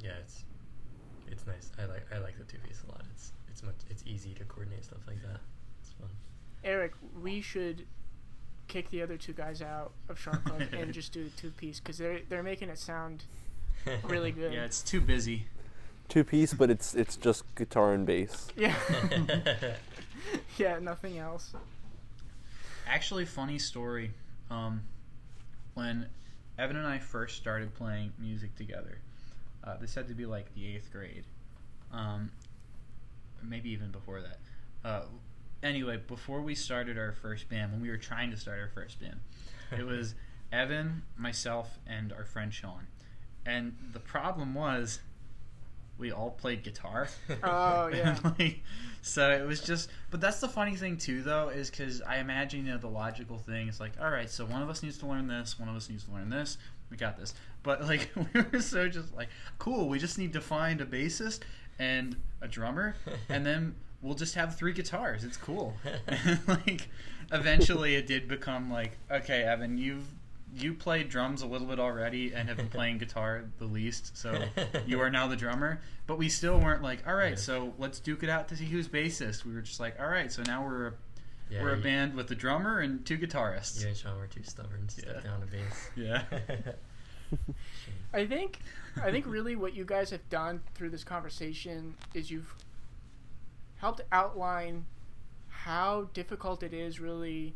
Yeah, it's nice. I like the 2-piece a lot. It's easy to coordinate stuff like that. It's fun. Eric, we should kick the other two guys out of Shark Club and just do the 2-piece because they're making it sound really good. Yeah, it's too busy. 2-piece, but it's just guitar and bass. Yeah. Yeah, nothing else. Actually, funny story. When Evan and I first started playing music together, this had to be like the 8th grade. Maybe even before that. Anyway, before we started our first band, when we were trying to start our first band, it was Evan, myself, and our friend Sean. And the problem was we all played guitar. Oh, yeah. So it was just... But that's the funny thing, too, though, is because I imagine the logical thing is like, all right, so one of us needs to learn this, one of us needs to learn this, we got this. But, like, we were so just like, cool, we just need to find a bassist and a drummer, and then we'll just have 3 guitars. It's cool. And, like, eventually it did become like, okay, Evan, you played drums a little bit already and have been playing guitar the least, so you are now the drummer. But we still weren't like, all right, so let's duke it out to see who's bassist. We were just like, all right, so now we're a band with a drummer and 2 guitarists. You and Sean were too stubborn to step down a bass. Yeah. I think really what you guys have done through this conversation is you've helped outline how difficult it is really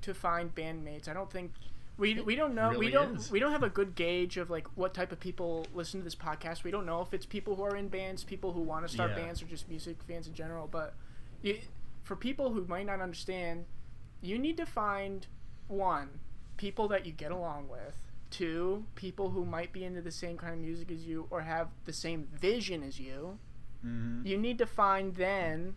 to find bandmates. I don't think we don't know really we don't have a good gauge of like what type of people listen to this podcast. We don't know if it's people who are in bands, people who want to start bands, or just music fans in general. But for people who might not understand, you need to find 1, people that you get along with, 2, people who might be into the same kind of music as you or have the same vision as you. Mm-hmm. You need to find then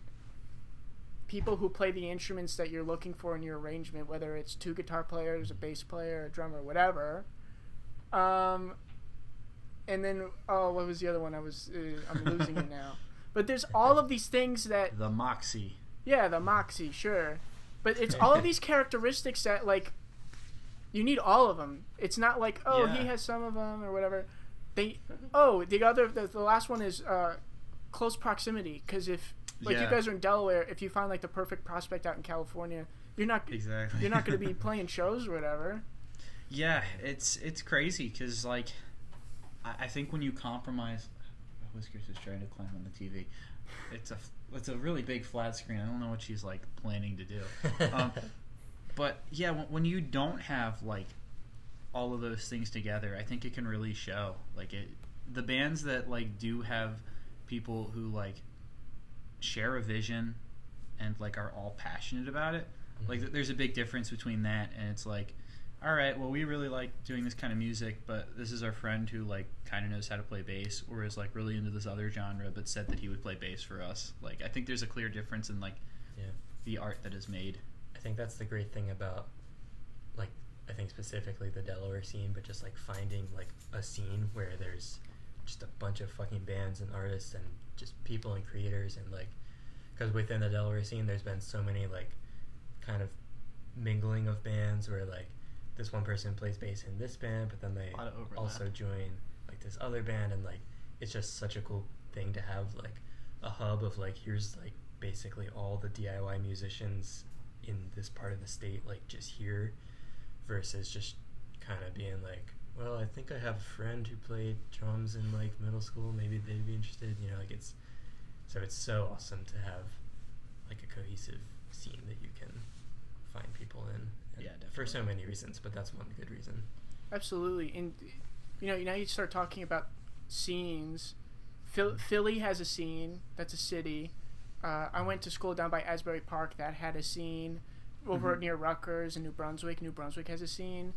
people who play the instruments that you're looking for in your arrangement, whether it's 2 guitar players, a bass player, a drummer, whatever. And then, what was the other one? I'm losing it now. But there's all of these things that... The moxie. Yeah, the moxie, sure. But it's all of these characteristics that, like, you need all of them. It's not like, he has some of them or whatever. The last one is close proximity, because if... Like, you guys are in Delaware, if you find, like, the perfect prospect out in California, you're not going to be playing shows or whatever. Yeah, it's crazy, because, like, I think when you compromise... Whiskers is trying to climb on the TV. It's a really big flat screen. I don't know what she's, like, planning to do. But, yeah, when you don't have, like, all of those things together, I think it can really show. Like, the bands that, like, do have people who, like, share a vision and like are all passionate about it, like there's a big difference between that and it's like, all right, well, we really like doing this kind of music, but this is our friend who like kind of knows how to play bass or is like really into this other genre but said that he would play bass for us. Like, I think there's a clear difference in like the art that is made. I think that's the great thing about, like, I think specifically the Delaware scene, but just like finding like a scene where there's just a bunch of fucking bands and artists and just people and creators, and like, because within the Delaware scene there's been so many like kind of mingling of bands where like this one person plays bass in this band but then they also join like this other band, and like it's just such a cool thing to have like a hub of like, here's like basically all the DIY musicians in this part of the state like just here, versus just kind of being like, well, I think I have a friend who played drums in like middle school, maybe they'd be interested, like it's so awesome to have like a cohesive scene that you can find people in. Yeah, definitely. For so many reasons, but that's one good reason. Absolutely. And now you start talking about scenes. Philly has a scene. That's a city. I went to school down by Asbury Park that had a scene. Over near Rutgers and New Brunswick. New Brunswick has a scene.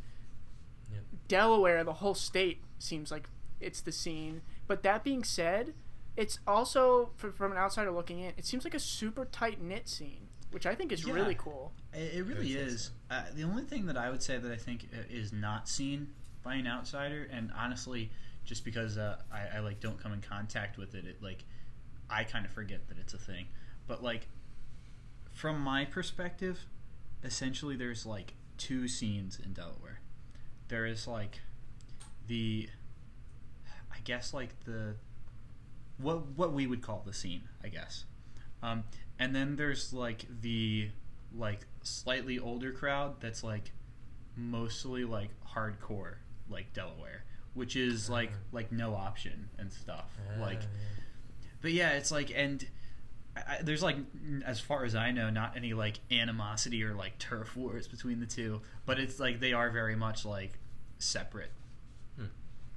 Yep. Delaware, the whole state, seems like it's the scene. But that being said, it's also, from an outsider looking in, it seems like a super tight-knit scene, which I think is really cool. It really is. The only thing that I would say that I think is not seen by an outsider, and honestly, just because I like don't come in contact with it, like I kind of forget that it's a thing. But like from my perspective, essentially there's like two scenes in Delaware. There is like what we would call the scene, I guess. And then there's like the like slightly older crowd that's like mostly like hardcore like Delaware, which is like no option and stuff. But yeah, it's like, and there's like, as far as I know, not any like animosity or like turf wars between the two, but it's like they are very much like separate.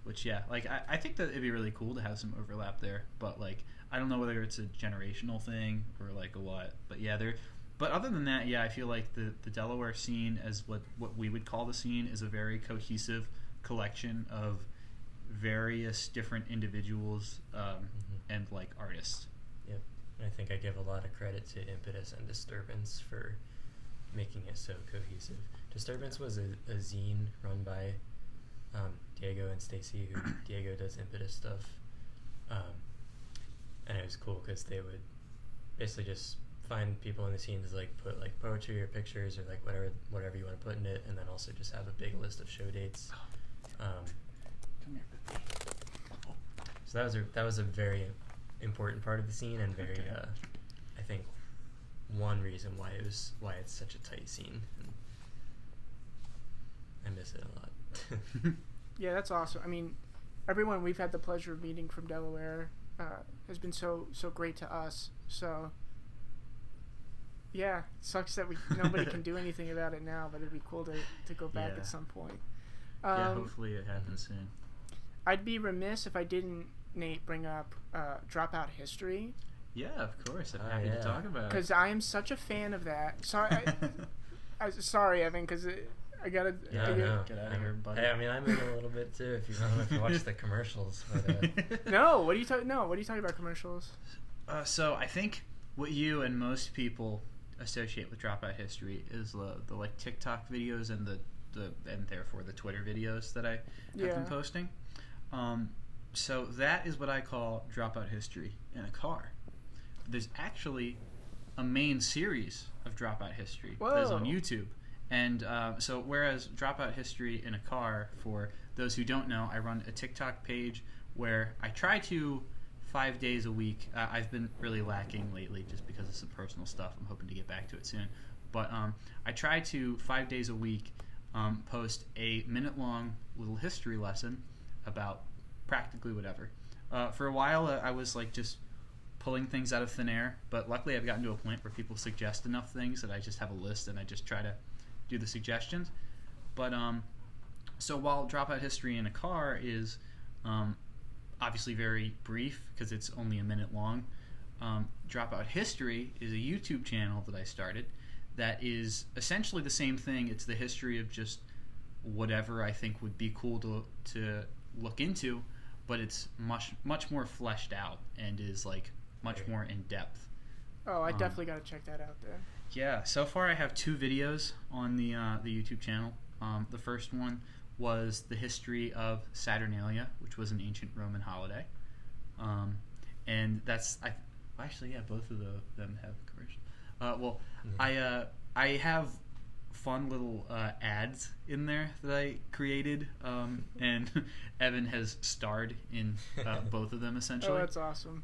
Which like I think that it'd be really cool to have some overlap there, but like I don't know whether it's a generational thing or like a what. But yeah, but other than that, yeah, I feel like the Delaware scene, as what we would call the scene, is a very cohesive collection of various different individuals and like artists. Yep. I think I give a lot of credit to Impetus and Disturbance for making it so cohesive. Disturbance was a zine run by Diego and Stacy, who Diego does Impetus stuff, and it was cool because they would basically just find people in the scene to like put like poetry or pictures or like whatever you want to put in it, and then also just have a big list of show dates. So that was a very important part of the scene, and very I think one reason why it's such a tight scene. And I miss it a lot. Yeah, that's awesome. I mean, everyone we've had the pleasure of meeting from Delaware has been so great to us. So yeah, it sucks that nobody can do anything about it now, but it'd be cool to go back at some point. Hopefully it happens soon. I'd be remiss if I didn't, Nate, bring up Dropout History. Yeah, of course. I'm happy to talk about it. Because I am such a fan of that. Sorry, sorry, Evan, because I gotta get out of here, buddy. Hey, I mean, I'm in a little bit too. If you watch the commercials. But, No, what are you talking? No, what are you talking about commercials? So I think what you and most people associate with Dropout History is the like TikTok videos and and therefore the Twitter videos that I have been posting. So that is what I call Dropout History in a car. There's actually a main series of Dropout History that is on YouTube. And so whereas Dropout History in a car, for those who don't know, I run a TikTok page where I try to 5 days a week. I've been really lacking lately just because of some personal stuff. I'm hoping to get back to it soon. But I try to 5 days a week post a minute-long little history lesson about practically whatever. For a while, I was like just pulling things out of thin air, but luckily I've gotten to a point where people suggest enough things that I just have a list and I just try to do the suggestions. But so while Dropout History in a car is obviously very brief because it's only a minute long, Dropout History is a YouTube channel that I started that is essentially the same thing. It's the history of just whatever I think would be cool to look into, but it's much more fleshed out and is like much more in depth. Oh, I definitely got to check that out then. Yeah, so far I have 2 videos on the YouTube channel. The first one was the history of Saturnalia, which was an ancient Roman holiday, and that's both of them have commercials. I have fun little ads in there that I created, and Evan has starred in both of them essentially. Oh, that's awesome.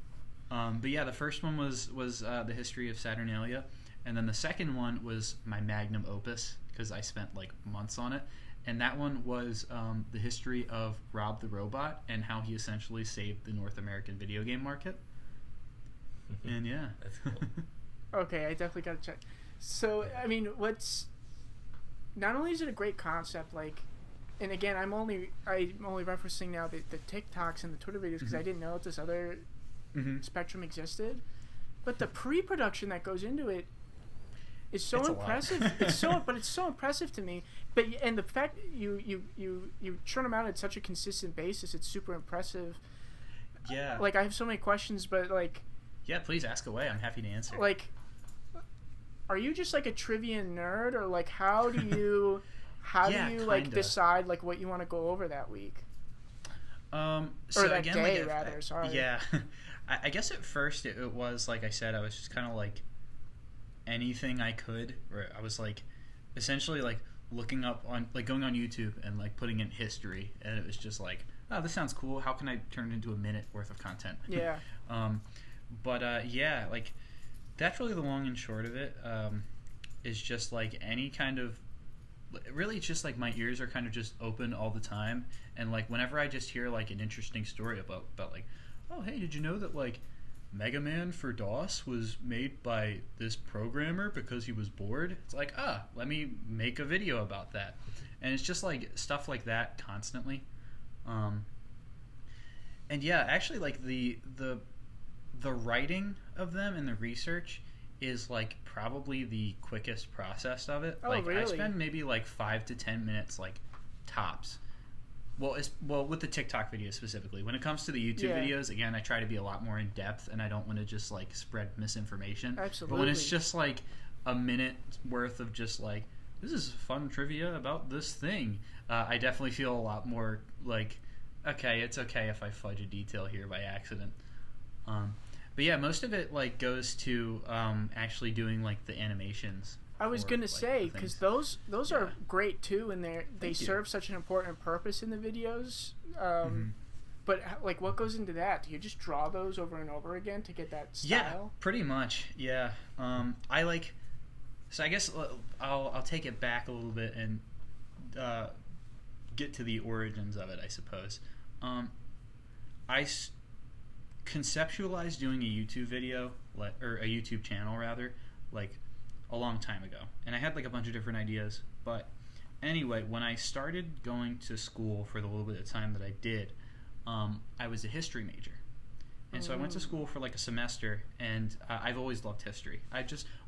But yeah, the first one was the history of Saturnalia, and then the second one was my magnum opus because I spent like months on it, and that one was the history of Rob the Robot and how he essentially saved the North American video game market. And yeah, that's cool. Okay, I definitely got to check. So, I mean, not only is it a great concept, like, and again, I'm only referencing now the TikToks and the Twitter videos because I didn't know that this other spectrum existed. But the pre-production that goes into it is so impressive. It's so impressive to me. And the fact you churn them out at such a consistent basis, it's super impressive. Yeah. Like, I have so many questions, but like. Yeah, please ask away. I'm happy to answer. Like, are you just like a trivia nerd, or like how do you like decide like what you want to go over that week? So or that again, day, rather. Sorry. Yeah. I guess at first it was, like I said, I was just kind of like anything I could, or I was like essentially like looking up on, like going on YouTube and like putting in history, and it was just like, oh, this sounds cool. How can I turn it into a minute worth of content? Yeah. Yeah, like that's really the long and short of it. Is just like any kind of, really it's just like my ears are kind of just open all the time, and like whenever I just hear like an interesting story about like, oh hey, did you know that like Mega Man for DOS was made by this programmer because he was bored? It's like, let me make a video about that. And it's just like stuff like that constantly. And yeah, actually like the writing of them and the research is like probably the quickest process of it. Oh, like really? I spend maybe like 5 to 10 minutes like tops. Well, with the TikTok videos specifically. When it comes to the YouTube videos, again, I try to be a lot more in depth, and I don't want to just like spread misinformation. Absolutely. But when it's just like a minute worth of just like, this is fun trivia about this thing, I definitely feel a lot more like, okay, it's okay if I fudge a detail here by accident. But yeah, most of it like goes to actually doing like the animations. I was gonna say, because those are great too, and they serve such an important purpose in the videos. But like, what goes into that? Do you just draw those over and over again to get that style? Yeah, pretty much. Yeah. I like. So I guess I'll take it back a little bit and get to the origins of it, I suppose. I conceptualized doing a YouTube video, or a YouTube channel rather, like a long time ago, and I had like a bunch of different ideas. But anyway, when I started going to school for the little bit of time that I did, I was a history major, and so I went to school for like a semester, and I've always loved history.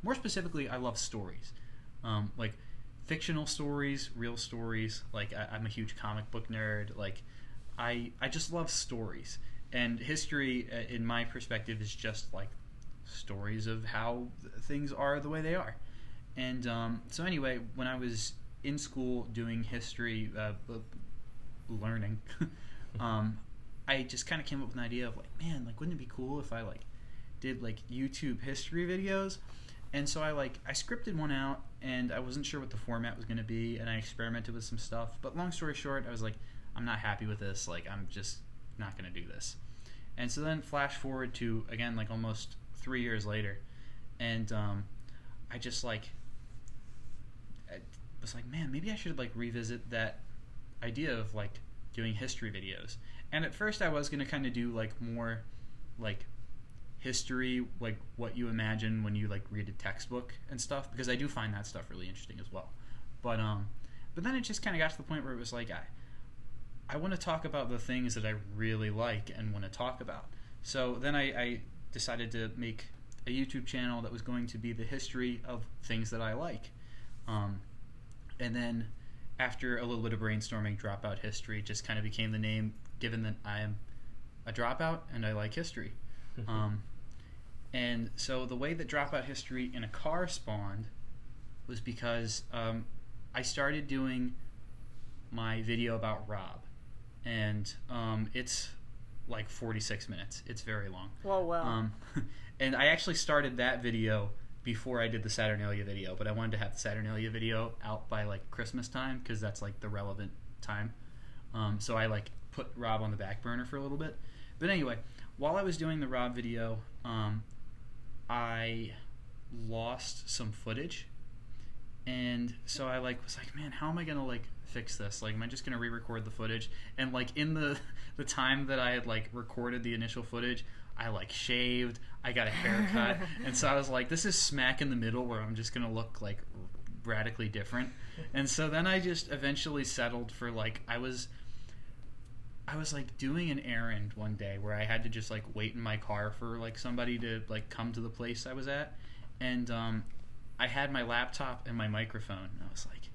More specifically, I love stories, like fictional stories, real stories. Like I'm a huge comic book nerd. Like I just love stories, and history, in my perspective, is just like stories of how things are the way they are. And so anyway, when I was in school doing history, learning, I just kind of came up with an idea of like, man, like wouldn't it be cool if I like did like YouTube history videos? And so I scripted one out, and I wasn't sure what the format was going to be, and I experimented with some stuff. But long story short, I was like, I'm not happy with this. Like, I'm just not going to do this. And so then flash forward to, again, like almost 3 years later, and I just like, I was like, man, maybe I should like revisit that idea of like doing history videos. And at first I was going to kind of do like more like history, like what you imagine when you like read a textbook and stuff, because I do find that stuff really interesting as well. But then it just kind of got to the point where it was like, I want to talk about the things that I really like and want to talk about. So then I decided to make a YouTube channel that was going to be the history of things that I like. And then after a little bit of brainstorming, Dropout History just kind of became the name, given that I am a dropout and I like history. And so the way that Dropout History in a Car spawned was because I started doing my video about Rob. And it's like 46 minutes. It's very long. Oh, wow. And I actually started that video before I did the Saturnalia video, but I wanted to have the Saturnalia video out by like Christmas time, because that's like the relevant time. So I like put Rob on the back burner for a little bit. But anyway, while I was doing the Rob video, I lost some footage, and so I like was like, man, how am I gonna like fix this? Like, am I just gonna re-record the footage? And like in the time that I had like recorded the initial footage, I like shaved, I got a haircut, and so I was like, this is smack in the middle where I'm just gonna look like radically different. And so then I just eventually settled for like I was like doing an errand one day where I had to just like wait in my car for like somebody to like come to the place I was at, and I had my laptop and my microphone, and I was like,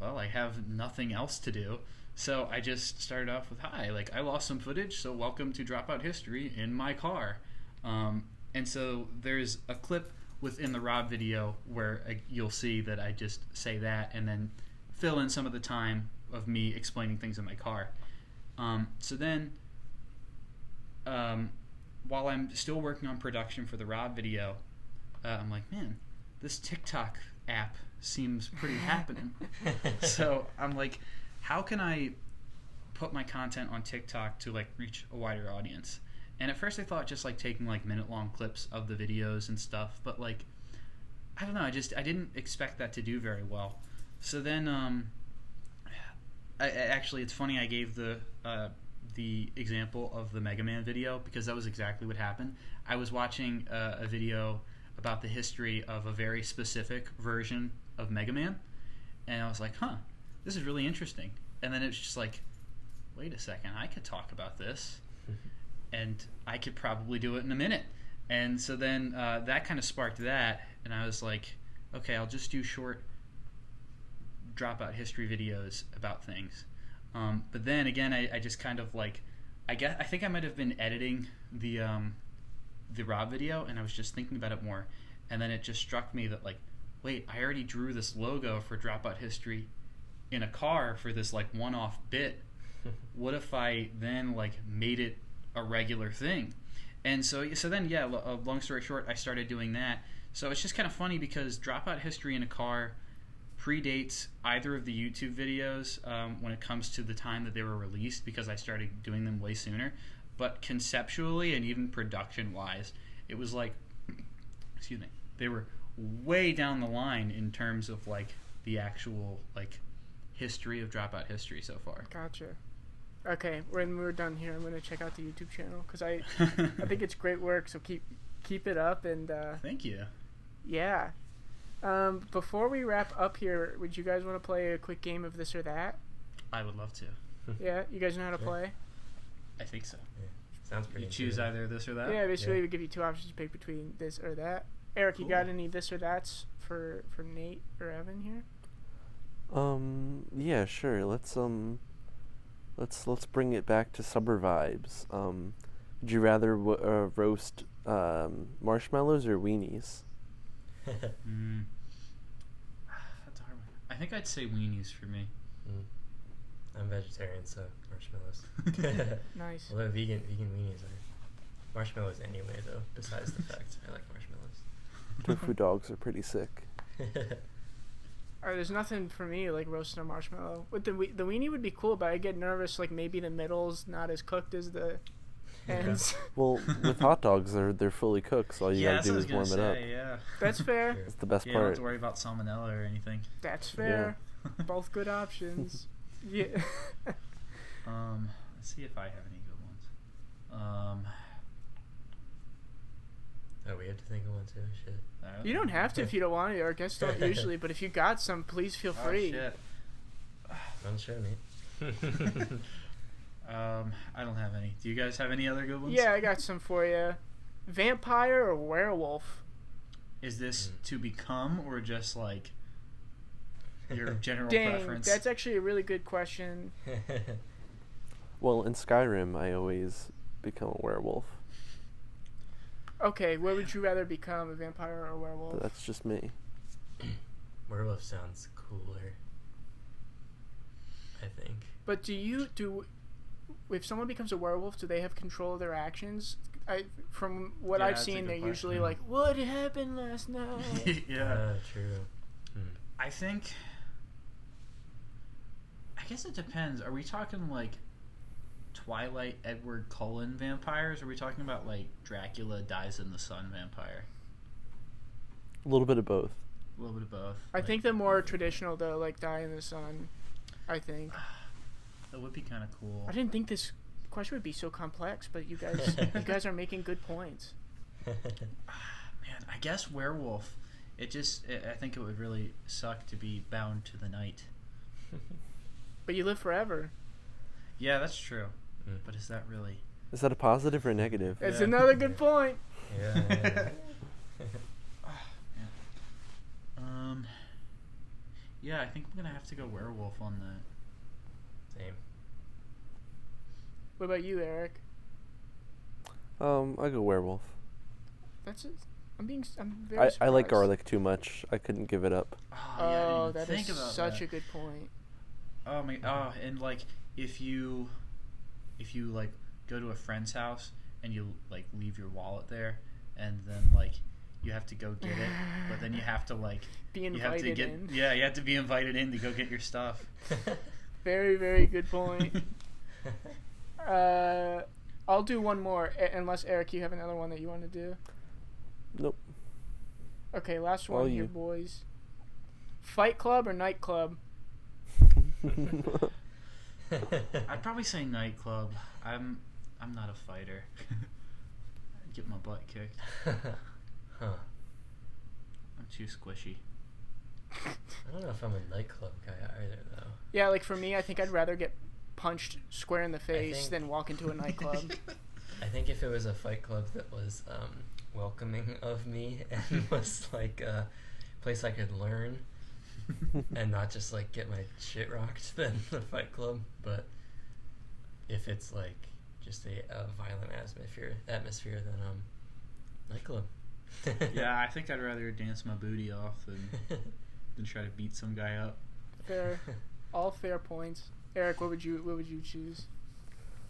well, I have nothing else to do. So I just started off with, hi, like I lost some footage, so welcome to Dropout History in my car. And so there's a clip within the Rob video where you'll see that I just say that and then fill in some of the time of me explaining things in my car. So then, while I'm still working on production for the Rob video, I'm like, man, this TikTok app seems pretty happening. So I'm like, how can I put my content on TikTok to like reach a wider audience? And at first I thought just like taking like minute-long clips of the videos and stuff, but like, I don't know, I didn't expect that to do very well. So then, actually, it's funny I gave the example of the Mega Man video because that was exactly what happened. I was watching a video about the history of a very specific version of Mega Man, and I was like, huh, this is really interesting. And then it's just like, wait a second, I could talk about this, and I could probably do it in a minute. And so then that kind of sparked that, and I was like, okay, I'll just do short Dropout History videos about things. But then again, I just kind of like, I think I might have been editing the Rob video, and I was just thinking about it more, and then it just struck me that like, wait, I already drew this logo for Dropout History in a car for this like one-off bit. What if I then like made it a regular thing? And so then yeah, long story short, I started doing that. So it's just kind of funny because Dropout History in a Car predates either of the YouTube videos when it comes to the time that they were released, because I started doing them way sooner. But conceptually and even production-wise, it was like, excuse me, they were way down the line in terms of like the actual like history of Dropout History so far. Gotcha. Okay, when we're done here, I'm gonna check out the YouTube channel because I think it's great work. So keep it up, and thank you. Yeah. Before we wrap up here, would you guys want to play a quick game of this or that? I would love to. Yeah, you guys know how to play? I think so. Yeah. Sounds pretty. You choose either this or that. Yeah, basically we give you two options to pick between this or that. Eric, Cool. You got any this or that's for Nate or Evan here? Yeah, sure. Let's bring it back to summer vibes. Would you rather roast marshmallows or weenies? That's a hard one. I think I'd say weenies for me. I'm vegetarian, so marshmallows. Nice. Although vegan weenies are marshmallows anyway, though. Besides the fact I like marshmallows. Tofu dogs are pretty sick. There's nothing for me like roasting a marshmallow. With the weenie would be cool, but I get nervous like maybe the middle's not as cooked as the ends. Well, with hot dogs, they're fully cooked, so all you gotta do is warm it up. Yeah. That's fair. That's the best You don't have part. to worry about salmonella or anything. That's fair. Both good options. Yeah. Let's see if I have any good ones. Oh, we have to think of one too. Shit. You don't have to if you don't want to. Our guests don't usually, but if you got some, please feel free. Oh, shit. Don't show me. I don't have any. Do you guys have any other good ones? Yeah, I got some for you. Vampire or werewolf? Is this to become or just like your general Dang, preference? that's actually a really good question. Well, in Skyrim, I always become a werewolf. Okay, what would you rather become, a vampire or a werewolf? But that's just me. Werewolf sounds cooler, I think. But if someone becomes a werewolf, do they have control of their actions? From what I've that's a seen, good they're question. usually like, "What happened last night?" Yeah. True. I guess it depends. Are we talking like Twilight Edward Cullen vampires? Or are we talking about like Dracula dies in the sun vampire? A little bit of both. A little bit of both. I think the more traditional, though, like die in the sun. I think. That would be kind of cool. I didn't think this question would be so complex, but you guys are making good points. Man, I guess werewolf I think it would really suck to be bound to the night. But you live forever. Yeah, that's true. But is that really? Is that a positive or a negative? It's another good point. Yeah. Yeah, I think I'm gonna have to go werewolf on that. Same. What about you, Eric? I go werewolf. That's it. I'm very surprised. I like garlic too much. I couldn't give it up. Oh, that is such a good point. Oh my! And like if you like go to a friend's house and you like leave your wallet there, and then like you have to go get it, but then you have to like be invited in. Yeah, you have to be invited in to go get your stuff. Very, very good point. I'll do one more, unless Eric, you have another one that you want to do. Nope. Okay, last one here, boys. Fight Club or nightclub? I'd probably say nightclub. I'm not a fighter. I'd get my butt kicked. Huh. I'm too squishy. I don't know if I'm a nightclub guy either, though. Yeah, like for me, I think I'd rather get punched square in the face than walk into a nightclub. I think if it was a fight club that was welcoming of me and was like a place I could learn and not just like get my shit rocked, then the fight club. But if it's like just a violent atmosphere, then nightclub. Yeah, I think I'd rather dance my booty off than try to beat some guy up. Fair, all fair points. Eric, what would you choose?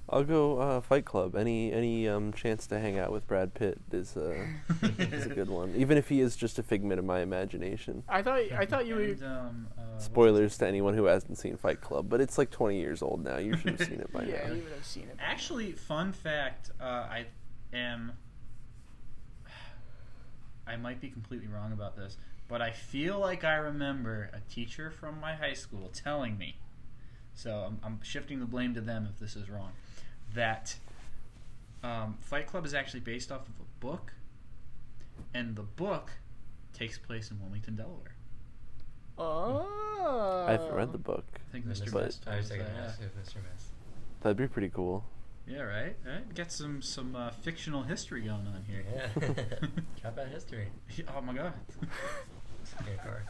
I'll go Fight Club. Any chance to hang out with Brad Pitt is a good one, even if he is just a figment of my imagination. I thought you would. Spoilers to anyone who hasn't seen Fight Club, but it's like 20 years old now. You should have seen it by now. Yeah, you would have seen it. Actually, fun fact: I might be completely wrong about this, but I feel like I remember a teacher from my high school telling me. So I'm shifting the blame to them if this is wrong. That Fight Club is actually based off of a book, and the book takes place in Wilmington, Delaware. Oh. I haven't read the book. I think Mr. Best. I was thinking Mr. Mess. That'd be pretty cool. Yeah, right. Get some fictional history going on here. Yeah. Drop out history. Oh my god. In a car.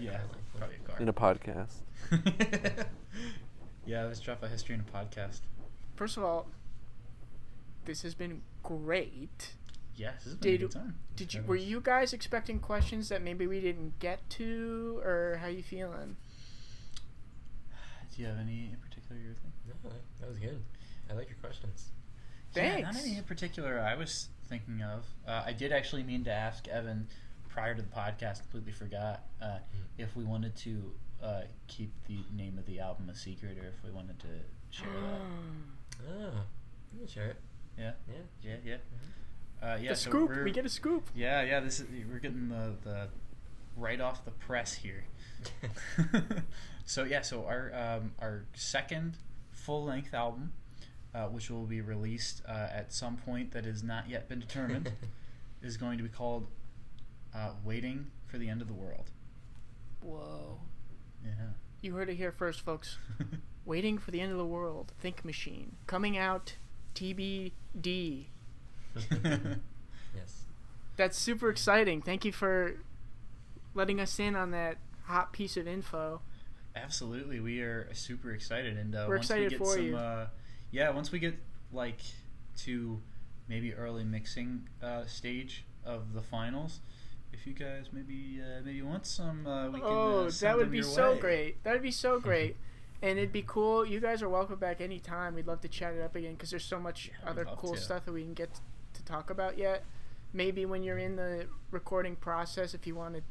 Yeah, probably a car. In a podcast. Yeah, let's drop a history in a podcast. First of all, this has been great. Yes, this has been a good time. Were you guys expecting questions that maybe we didn't get to, or how you feeling? Do you have any in particular you're thinking? No, that was good. I like your questions. Thanks. Yeah, not any in particular I was thinking of. I did actually mean to ask Evan prior to the podcast, completely forgot, if we wanted to keep the name of the album a secret, or if we wanted to share that. Oh, you can share it. Yeah? Yeah. Yeah. Mm-hmm. Yeah. The so scoop. We get a scoop. Yeah. We're getting the right off the press here. So our second full-length album, which will be released at some point that has not yet been determined, is going to be called Waiting for the End of the World. Whoa. Yeah. You heard it here first, folks. Waiting for the End of the World. Think Machine. Coming out TBD. Yes. That's super exciting. Thank you for letting us in on that hot piece of info. Absolutely. We are super excited. And we're excited for you. Once we get like to maybe early mixing stage of the finals, if you guys maybe want some, we can send that would them be your so way. great. That would be so great. And it'd be cool. You guys are welcome back anytime. We'd love to chat it up again because there's so much other cool stuff that we can get to talk about yet. Maybe when you're in the recording process, if you want to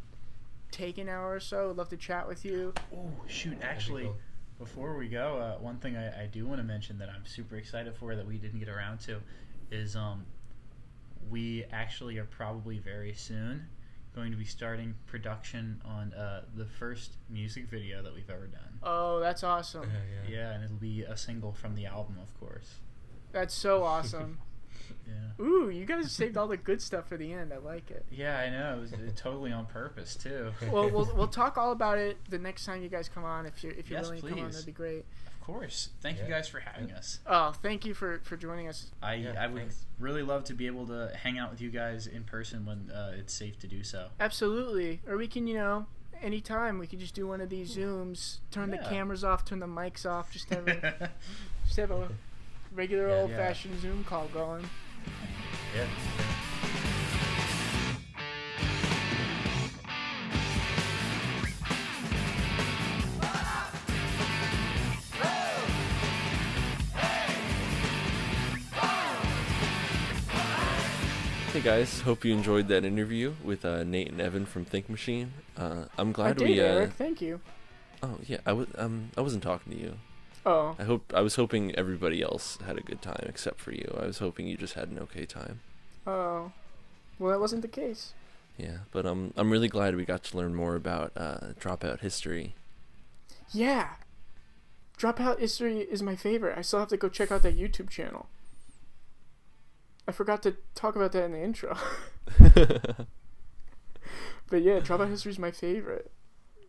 take an hour or so, I'd love to chat with you. Oh, shoot. Actually, before we go, one thing I do want to mention that I'm super excited for that we didn't get around to is we actually are probably very soon going to be starting production on the first music video that we've ever done. Oh, that's awesome. Yeah, and it'll be a single from the album, of course. That's so awesome. Yeah. Ooh, you guys saved all the good stuff for the end. I like it. Yeah, I know. It was totally on purpose too. Well, we'll talk all about it the next time you guys come on. If you're willing to come on, that'd be great. Of course. Thank you guys for having us. Oh, thank you for joining us. I would really love to be able to hang out with you guys in person when it's safe to do so. Absolutely. Or we can, anytime we can just do one of these Zooms, turn the cameras off, turn the mics off, just have a regular old-fashioned Zoom call going. Yeah. Hey guys, hope you enjoyed that interview with Nate and Evan from Think Machine. I'm glad Eric, thank you. Oh yeah, I wasn't talking to you. Oh. I was hoping everybody else had a good time except for you. I was hoping you just had an okay time. Oh. Well, that wasn't the case. Yeah, but I'm really glad we got to learn more about Dropout history. Yeah. Dropout history is my favorite. I still have to go check out that YouTube channel. I forgot to talk about that in the intro. But yeah, Dropout history is my favorite.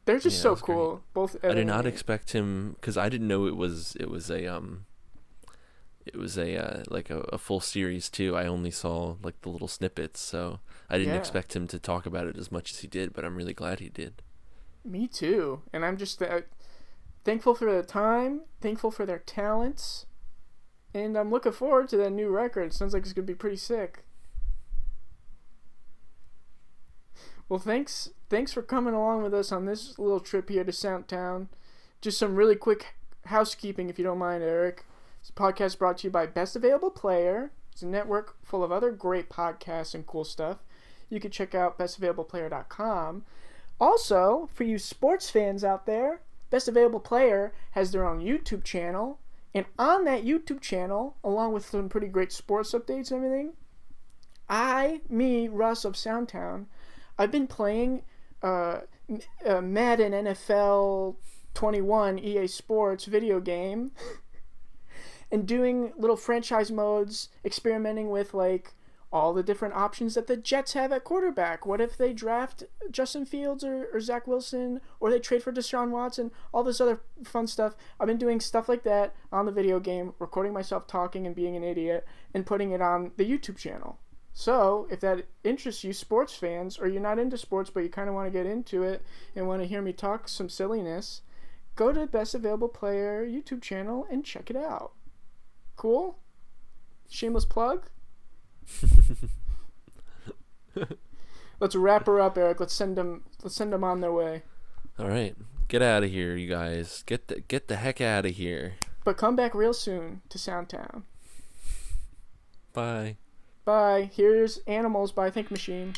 They're just so cool. Great. Both. I did not expect him, because I didn't know it was a full series too. I only saw like the little snippets, so I didn't expect him to talk about it as much as he did. But I'm really glad he did. Me too, and I'm just thankful for the time, thankful for their talents. And I'm looking forward to that new record. Sounds like it's going to be pretty sick. Well, thanks for coming along with us on this little trip here to Soundtown. Just some really quick housekeeping, if you don't mind, Eric. This podcast is brought to you by Best Available Player. It's a network full of other great podcasts and cool stuff. You can check out bestavalableplayer.com. Also, for you sports fans out there, Best Available Player has their own YouTube channel. And on that YouTube channel, along with some pretty great sports updates and everything, Russ of Soundtown, I've been playing Madden NFL 21 EA Sports video game and doing little franchise modes, experimenting with like all the different options that the Jets have at quarterback. What if they draft Justin Fields or Zach Wilson, or they trade for Deshaun Watson, all this other fun stuff. I've been doing stuff like that on the video game, recording myself talking and being an idiot, and putting it on the YouTube channel. So if that interests you sports fans, or you're not into sports but you kind of want to get into it and want to hear me talk some silliness, go to Best Available Player YouTube channel and check it out. Cool? Shameless plug? Let's wrap her up, Eric. Let's send them on their way. All right, get out of here, you guys. Get the heck out of here. But come back real soon to Soundtown. Bye. Here's Animals by Think Machine.